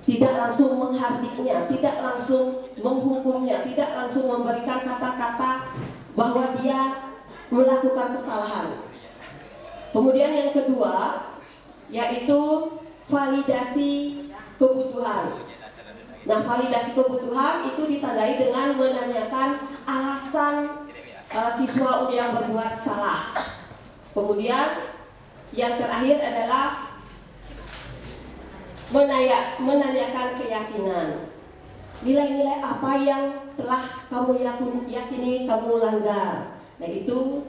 Tidak langsung menghardiknya, tidak langsung menghukumnya, tidak langsung memberikan kata-kata bahwa dia melakukan kesalahan. Kemudian yang kedua, yaitu validasi kebutuhan. Nah, validasi kebutuhan itu ditandai dengan menanyakan alasan siswa yang berbuat salah. Kemudian yang terakhir adalah menanyakan keyakinan. Nilai-nilai apa yang telah kamu yakini kamu langgar. Nah, itu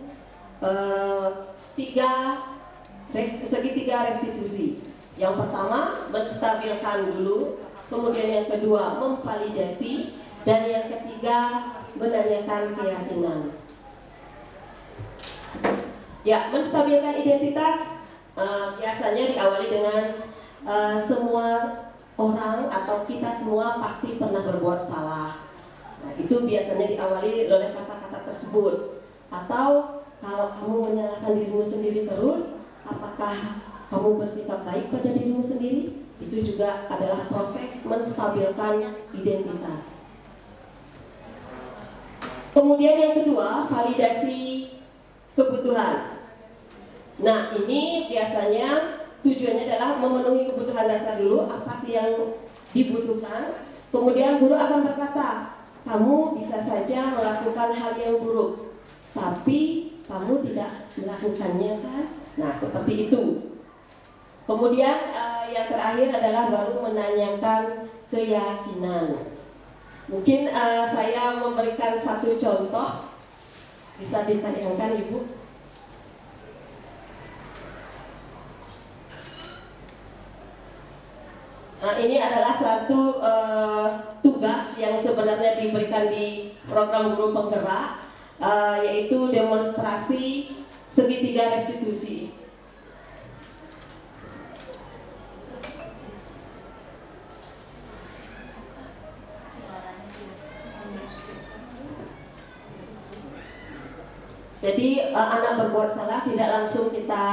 segitiga restitusi. Yang pertama menstabilkan dulu, kemudian yang kedua memvalidasi, dan yang ketiga menanyakan keyakinan. Ya, menstabilkan identitas biasanya diawali dengan semua orang atau kita semua pasti pernah berbuat salah. Nah, itu biasanya diawali oleh kata-kata tersebut. Atau kalau kamu menyalahkan dirimu sendiri terus, apakah kamu bersikap baik pada dirimu sendiri? Itu juga adalah proses menstabilkan identitas. Kemudian yang kedua, validasi kebutuhan. Nah, ini biasanya tujuannya adalah memenuhi kebutuhan dasar dulu, apa sih yang dibutuhkan. Kemudian guru akan berkata, kamu bisa saja melakukan hal yang buruk, tapi kamu tidak melakukannya kan? Nah, seperti itu. Kemudian yang terakhir adalah baru menanyakan keyakinan. Mungkin saya memberikan satu contoh, bisa ditayangkan Ibu. Ini adalah satu tugas yang sebenarnya diberikan di program guru penggerak, yaitu demonstrasi segitiga restitusi. Jadi anak berbuat salah tidak langsung kita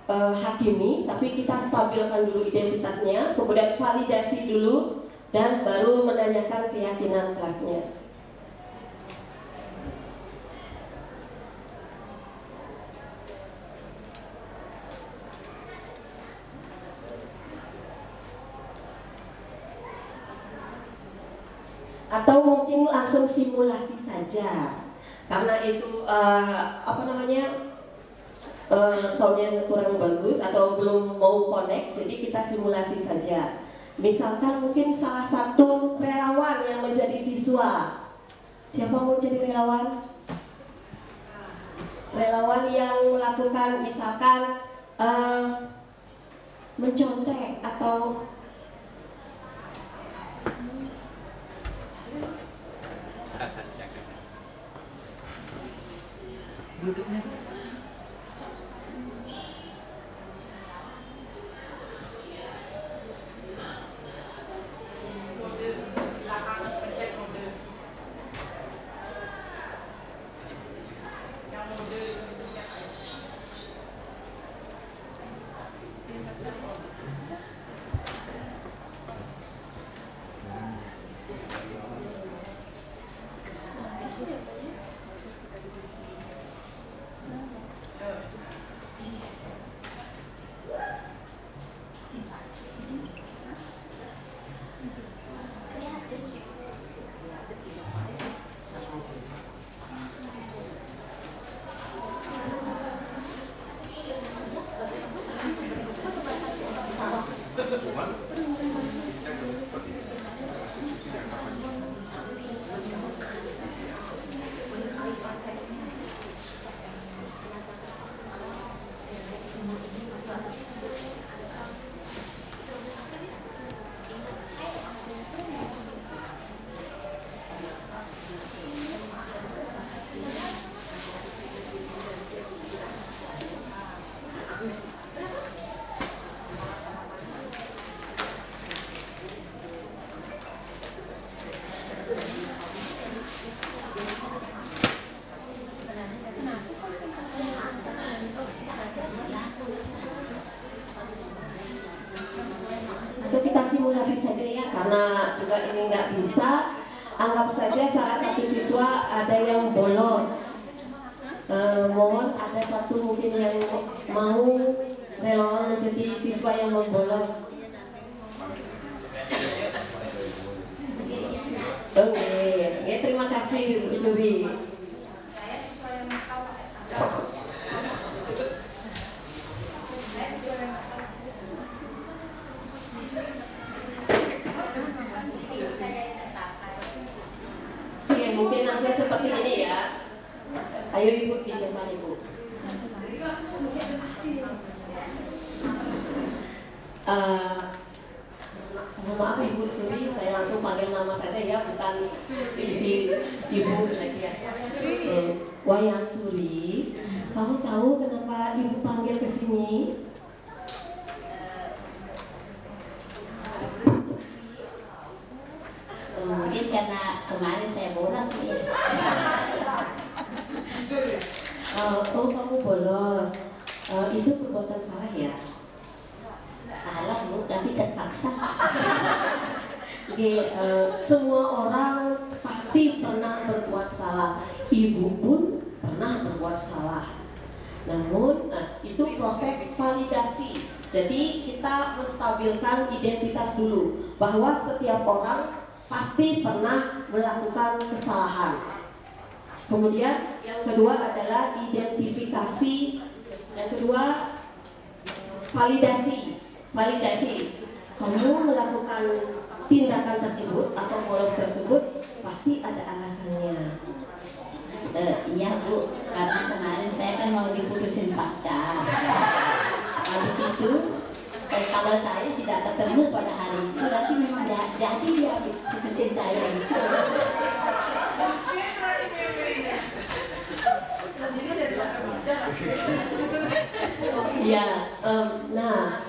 hakimi, tapi kita stabilkan dulu identitasnya, kemudian validasi dulu, dan baru menanyakan keyakinan kelasnya. Atau mungkin langsung simulasi saja, karena itu soundnya kurang bagus atau belum mau connect, jadi kita simulasi saja. Misalkan mungkin salah satu relawan yang menjadi siswa. Siapa mau jadi relawan? Relawan yang melakukan misalkan mencontek atau simulasi saja ya, karena juga ini nggak bisa. Anggap saja salah satu siswa ada yang bolos. Mohon ada satu mungkin yang mau relawan menjadi siswa yang membolos. Oke, terima kasih Bu Suri. Mungkin langsung seperti ini ya. Ayo Ibu di depan Ibu. Mohon maaf Ibu Suri, saya langsung panggil nama saja ya, bukan isi Ibu lagi ya. Wayan Suri, kamu tahu kenapa Ibu panggil ke sini? Mungkin karena kemarin saya bolos ya. Oh kamu bolos, itu perbuatan salah ya? Salah Bu, tapi terpaksa. Oke, semua orang pasti pernah berbuat salah. Ibu pun pernah berbuat salah. Namun itu proses validasi. Jadi kita menstabilkan identitas dulu, bahwa setiap orang pasti pernah melakukan kesalahan. Kemudian yang kedua adalah identifikasi. Yang kedua validasi. Kamu melakukan tindakan tersebut atau bolos tersebut pasti ada alasannya. Iya Bu, karena kemarin saya kan mau diputusin pacar. Habis itu kalau saya tidak ketemu pada hari itu, berarti memang jadi dia putusin saya gitu. Iya, nah,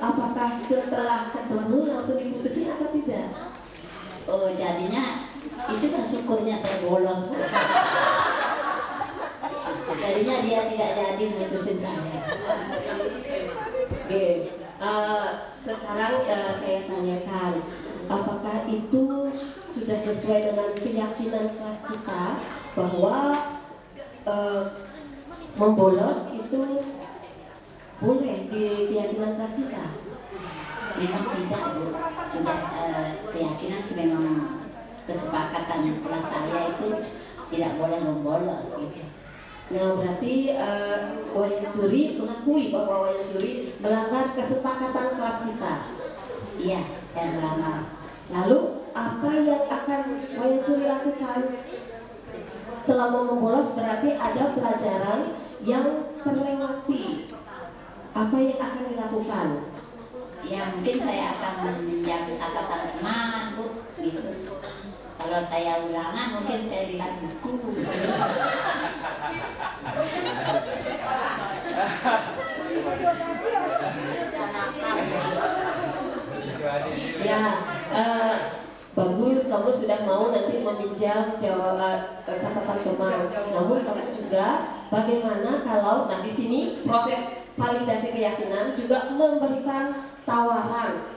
apakah setelah ketemu langsung diputusin atau tidak? Oh, jadinya itu kan syukurnya saya bolos Bu. Jadinya dia tidak jadi mutusin saya. Oke, sekarang saya tanyakan, apakah itu sudah sesuai dengan keyakinan kelas kita bahwa membolos itu boleh di keyakinan kelas kita? Memang tidak, Bu. Sudah keyakinan sih, memang kesepakatan kelas saya itu tidak boleh membolos gitu. Nah, berarti Wayan Suri mengakui bahwa Wayan Suri melanggar kesepakatan kelas kita. Iya, saya melanggar. Lalu apa yang akan Wayan Suri lakukan? Selama membolos berarti ada pelajaran yang terlewati. Apa yang akan dilakukan? Ya mungkin saya akan meminjam catatan teman, Bu, gitu. Kalau saya ulangan mungkin saya lihat buku. Ya, bagus, kamu sudah mau nanti meminjam catatan teman. Namun kamu juga bagaimana kalau di sini proses validasi keyakinan juga memberikan tawaran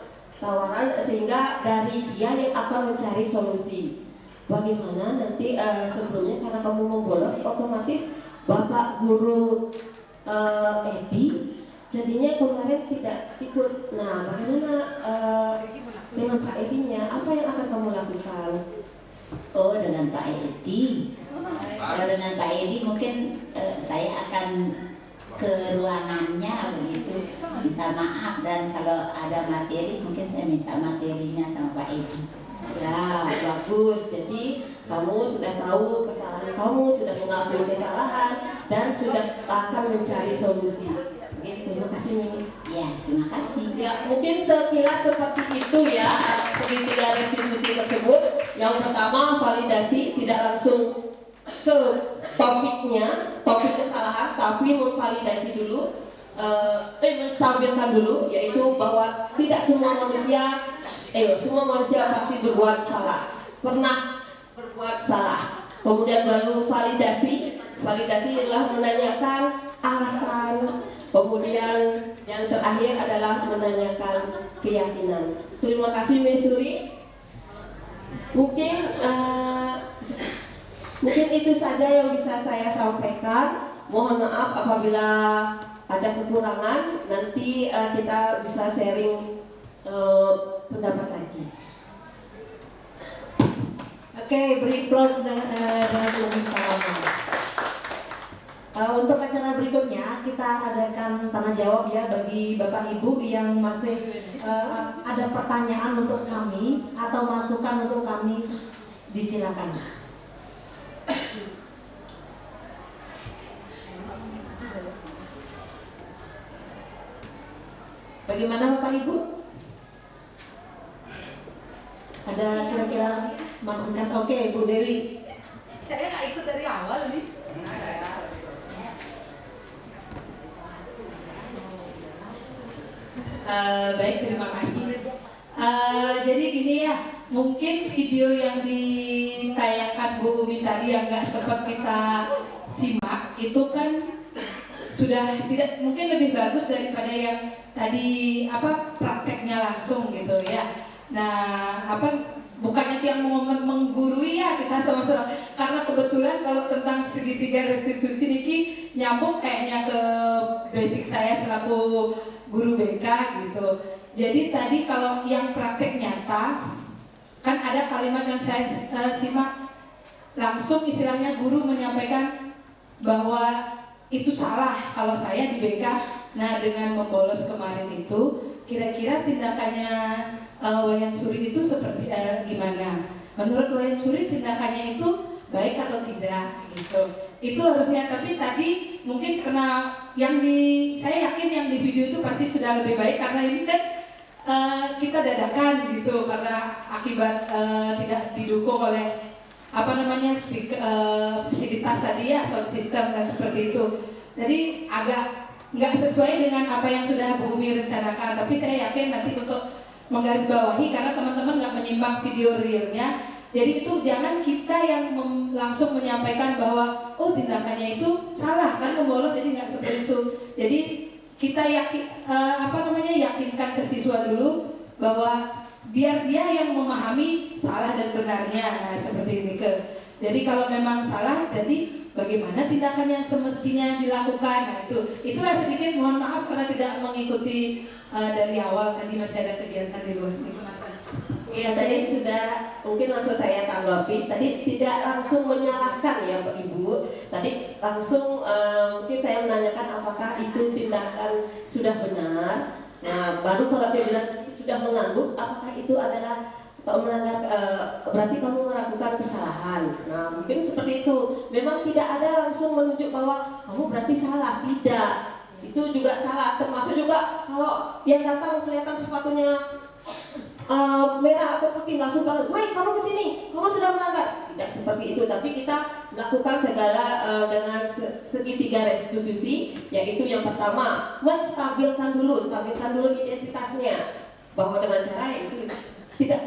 sehingga dari dia yang akan mencari solusi. Bagaimana nanti sebelumnya karena kamu membolos otomatis Bapak Guru Edi jadinya kemarin tidak ikut. Nah, bagaimana dengan Pak Edinya? Apa yang akan kamu lakukan? Oh, dengan Pak Edi. Kalau dengan Pak Edi mungkin saya akan ke ruangannya begitu, minta maaf, dan kalau ada materi mungkin saya minta materinya sama Pak Edi. Ya, bagus. Jadi kamu sudah tahu kesalahan kamu, sudah mengakui kesalahan, dan sudah akan mencari solusi. Oke, terima kasih Mimi. Ya, terima kasih. Ya, mungkin sekilas seperti itu ya segitiga restitusi tersebut. Yang pertama validasi, tidak langsung ke topiknya, topik kesalahan, tapi memvalidasi dulu, menstabilkan dulu, yaitu bahwa tidak semua manusia pasti berbuat salah, pernah berbuat salah. Kemudian baru validasi adalah menanyakan alasan. Kemudian yang terakhir adalah menanyakan keyakinan. Terima kasih Mesuri. Mungkin itu saja yang bisa saya sampaikan. Mohon maaf apabila ada kekurangan. Nanti kita bisa sharing pendapat lagi. Oke, beri close dengan lebih salaman. Untuk acara berikutnya kita adakan tanya jawab ya bagi Bapak Ibu yang masih ada pertanyaan untuk kami atau masukan untuk kami, disilakan. Bagaimana Bapak Ibu? Ada kira-kira masukan? Oke, Bu Dewi. Saya nggak ikut dari awal nih. Baik, terima kasih. Jadi gini ya, mungkin video yang ditayangkan Bu Umi tadi yang nggak sempat kita simak itu kan sudah tidak, mungkin lebih bagus daripada yang tadi prakteknya langsung gitu ya. Nah bukannya tiang menggurui ya kita sama-sama, karena kebetulan kalau tentang segitiga restitusi niki nyambung kayaknya ke basic saya selaku guru BK gitu. Jadi tadi kalau yang praktek nyata kan ada kalimat yang saya simak langsung, istilahnya guru menyampaikan bahwa itu salah kalau saya di BK. Nah, dengan membolos kemarin itu kira-kira tindakannya Wayan Suri itu seperti gimana? Menurut Wayan Suri tindakannya itu baik atau tidak gitu. Itu harusnya, tapi tadi mungkin karena saya yakin yang di video itu pasti sudah lebih baik, karena ini kan kita dadakan gitu karena akibat tidak didukung oleh fasilitas tadi ya, sound system dan seperti itu. Jadi agak nggak sesuai dengan apa yang sudah Bu Umi rencanakan, tapi saya yakin nanti untuk menggarisbawahi, karena teman-teman nggak menyimak video realnya, Jadi itu jangan kita yang langsung menyampaikan bahwa oh tindakannya itu salah kan membolos, jadi nggak seperti itu. Jadi kita yakinkan ke siswa dulu bahwa biar dia yang memahami salah dan benarnya. Nah seperti ini jadi kalau memang salah, jadi bagaimana tindakan yang semestinya dilakukan. Nah itulah sedikit, mohon maaf karena tidak mengikuti dari awal, tadi masih ada kegiatan di luar. Ya tadi sudah, mungkin langsung saya tanggapi. Tadi tidak langsung menyalahkan ya Ibu. Tadi langsung mungkin saya menanyakan apakah itu tindakan sudah benar. Nah baru kalau dia bilang sudah mengangguk, apakah itu adalah kalau melanggar berarti kamu melakukan kesalahan. Nah mungkin seperti itu. Memang tidak ada langsung menunjuk bahwa kamu berarti salah, tidak. Itu juga salah. Termasuk juga kalau yang datang kelihatan sepatunya merah atau putih langsung banget, woi kamu kesini, kamu sudah melanggar. Tidak seperti itu, tapi kita melakukan segala dengan segitiga restitusi, yaitu yang pertama stabilkan dulu identitasnya, bahwa dengan cara itu tidak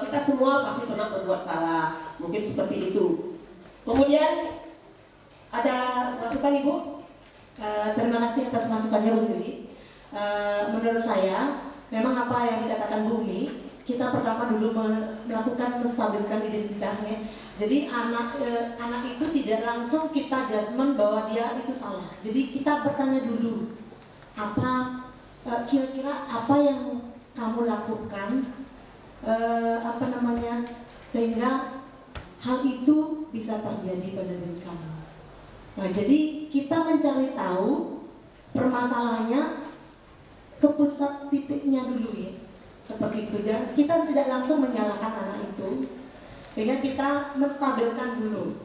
kita semua pasti pernah berbuat salah, mungkin seperti itu. Kemudian ada masukan Ibu? Terima kasih atas masukannya Bu Yuli. Menurut saya memang apa yang dikatakan Bu Umi, kita pertama dulu melakukan menstabilkan identitasnya. Jadi anak itu tidak langsung kita judgement bahwa dia itu salah. Jadi kita bertanya dulu, kira-kira apa yang kamu lakukan, sehingga hal itu bisa terjadi pada diri kamu. Nah, jadi kita mencari tahu permasalahannya ke pusat titiknya dulu ya. Seperti itu, kita tidak langsung menyalahkan anak itu, sehingga kita menstabilkan dulu.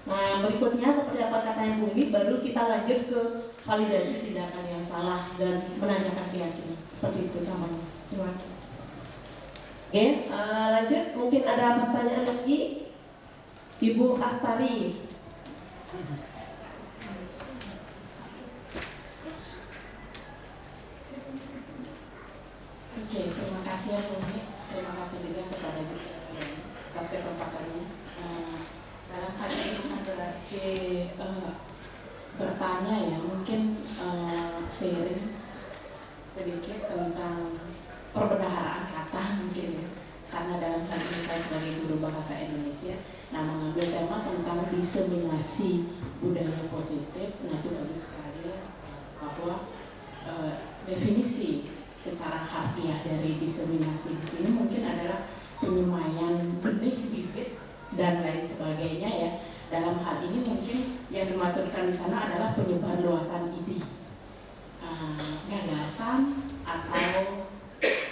Nah yang berikutnya seperti apa katanya Bumi, baru kita lanjut ke validasi tindakan yang salah dan menanyakan keyakinan. Seperti itu namanya. Terima kasih. Oke, lanjut, mungkin ada pertanyaan lagi, Ibu Astari. Oke, terima kasih ya Bumi. Terima kasih juga kepada Gus atas kesempatannya. Dalam hal ini bukan berarti bertanya ya, mungkin sharing sedikit tentang perbendaharaan kata mungkin ya. Karena dalam hal ini saya sebagai guru bahasa Indonesia, mengambil tema tentang diseminasi budaya positif. Nah itu bagus sekali ya, bahwa definisi secara harfiah dari diseminasi di sini mungkin adalah penyemaian benih, bibit dan lain sebagainya ya. Dalam hal ini mungkin yang dimaksudkan di sana adalah penyebar luasan ide, gagasan atau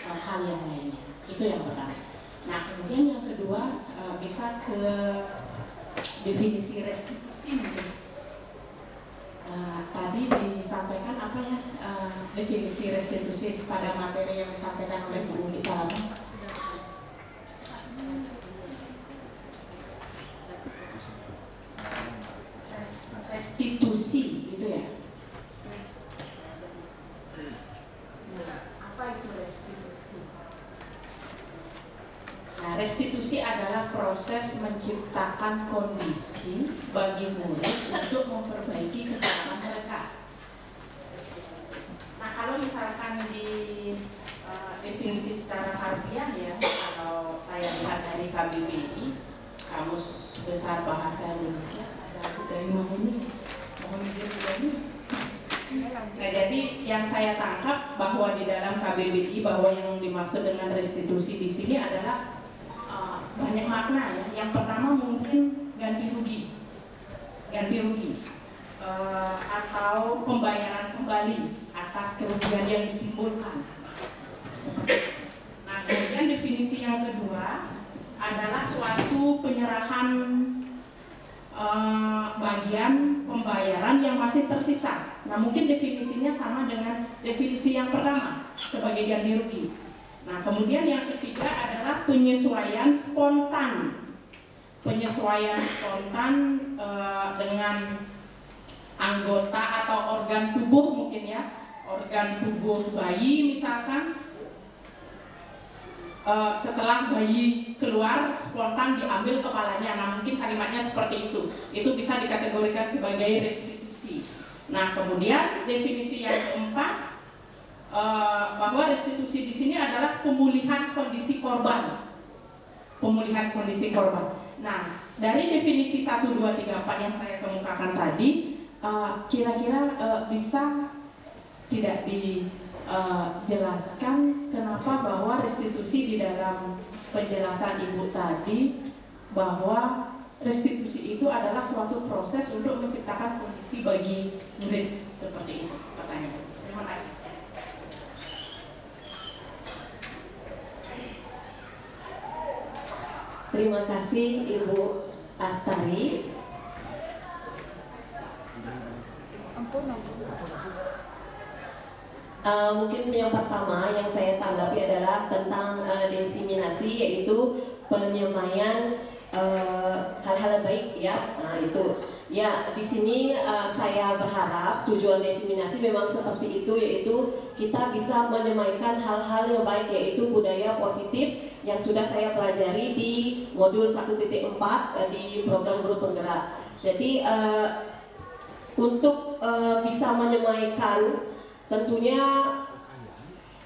hal yang lainnya. Itu yang pertama. Nah kemudian yang kedua bisa ke definisi restitusi mungkin. Tadi disampaikan apa ya definisi restitusi pada materi yang disampaikan oleh Bu Umi Salamah. Restitusi itu ya. Apa itu restitusi? Nah, restitusi adalah proses menciptakan kondisi bagi murid untuk memperbaiki kesalahan mereka. Nah, kalau misalkan di definisi secara harfiah ya, kalau saya lihat dari KBBI, Kamus Besar Bahasa Indonesia, ada budaya ini, mohon izin ini. Nah, jadi yang saya tangkap bahwa di dalam KBBI bahwa yang dimaksud dengan restitusi di sini adalah banyak makna ya. Yang pertama mungkin ganti rugi atau pembayaran kembali atas kerugian yang ditimbulkan. Nah kemudian definisi yang kedua adalah suatu penyerahan bagian pembayaran yang masih tersisa. Nah mungkin definisinya sama dengan definisi yang pertama sebagai ganti rugi. Nah kemudian yang ketiga adalah penyesuaian spontan dengan anggota atau organ tubuh mungkin ya, organ tubuh bayi misalkan setelah bayi keluar spontan diambil kepalanya. Nah, mungkin kalimatnya seperti itu. Itu bisa dikategorikan sebagai restitusi. Nah, kemudian definisi yang keempat, bahwa restitusi di sini adalah pemulihan kondisi korban. Pemulihan kondisi korban. Nah, dari definisi 1, 2, 3, 4 yang saya kemukakan tadi, kira-kira bisa tidak dijelaskan kenapa bahwa restitusi di dalam penjelasan Ibu tadi bahwa restitusi itu adalah suatu proses untuk menciptakan kondisi bagi murid, seperti itu pertanyaan. Terima kasih. Terima kasih Ibu Astari. Mungkin yang pertama yang saya tanggapi adalah tentang diseminasi, yaitu penyemaian hal-hal baik ya. Nah, itu ya di sini saya berharap tujuan diseminasi memang seperti itu, yaitu kita bisa menyemaikan hal-hal yang baik, yaitu budaya positif yang sudah saya pelajari di modul 1.4 di program guru penggerak. Jadi untuk bisa menyemaikan, tentunya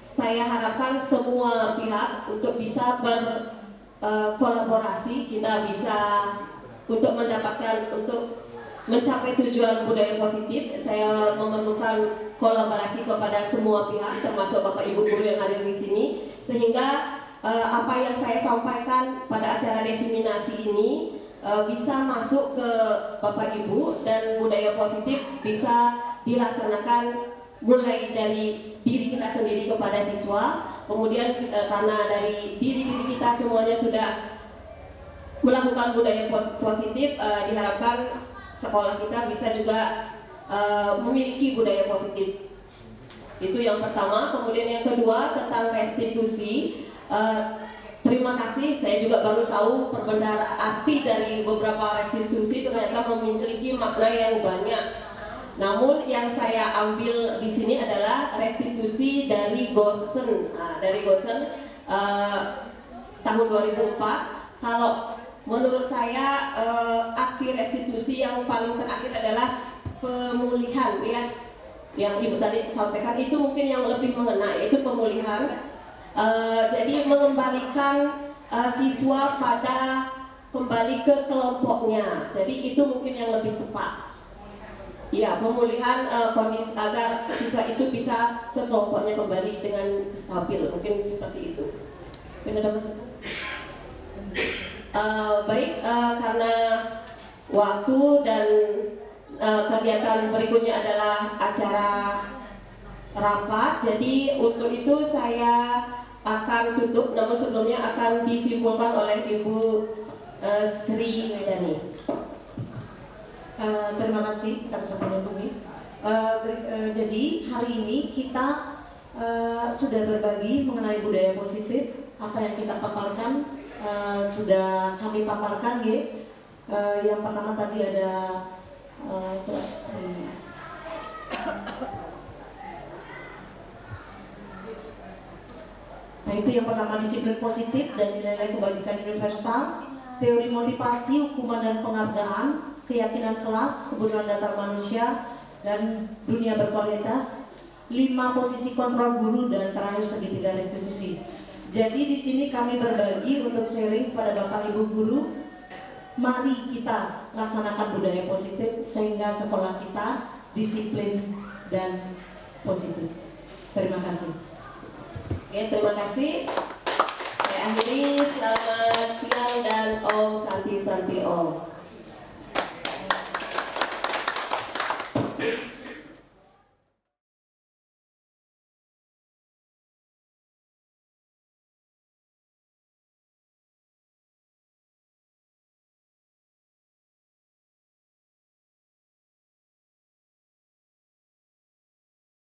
saya harapkan semua pihak untuk bisa berkolaborasi, kita bisa untuk mendapatkan, untuk mencapai tujuan budaya positif. Saya memerlukan kolaborasi kepada semua pihak, termasuk Bapak Ibu guru yang hadir di sini, sehingga apa yang saya sampaikan pada acara diseminasi ini bisa masuk ke Bapak Ibu, dan budaya positif bisa dilaksanakan mulai dari diri kita sendiri kepada siswa. Kemudian karena dari diri kita semuanya sudah melakukan budaya positif, diharapkan sekolah kita bisa juga memiliki budaya positif. Itu yang pertama. Kemudian yang kedua tentang restitusi. Terima kasih, saya juga baru tahu perbendaharaan arti dari beberapa restitusi ternyata memiliki makna yang banyak. Namun yang saya ambil di sini adalah restitusi dari Gosen. Dari Gosen tahun 2004. Kalau menurut saya arti restitusi yang paling terakhir adalah pemulihan ya. Yang Ibu tadi sampaikan itu mungkin yang lebih mengena, yaitu pemulihan. Jadi mengembalikan siswa pada kembali ke kelompoknya. Jadi itu mungkin yang lebih tepat. Ya, pemulihan kondisi agar siswa itu bisa ke kelompoknya kembali dengan stabil, mungkin seperti itu. Mungkin ada masukan? Baik, karena waktu dan kegiatan berikutnya adalah acara rapat, jadi untuk itu saya akan tutup, namun sebelumnya akan disimpulkan oleh Ibu Sri Medani. Terima kasih atas kesempatan Bumi. Jadi hari ini kita sudah berbagi mengenai budaya positif. Apa yang kita paparkan sudah kami paparkan ya. Yang pertama tadi ada nah itu yang pertama, disiplin positif dan nilai-nilai kebajikan universal, teori motivasi, hukuman dan penghargaan, keyakinan kelas, kebutuhan dasar manusia, dan dunia berkualitas, 5 posisi kontrol guru, dan terakhir segitiga restitusi. Jadi di sini kami berbagi untuk sharing kepada Bapak Ibu guru, mari kita laksanakan budaya positif sehingga sekolah kita disiplin dan positif. Terima kasih. Oke, terima kasih. Saya akhiri, selamat siang dan Om Santi Santi Om.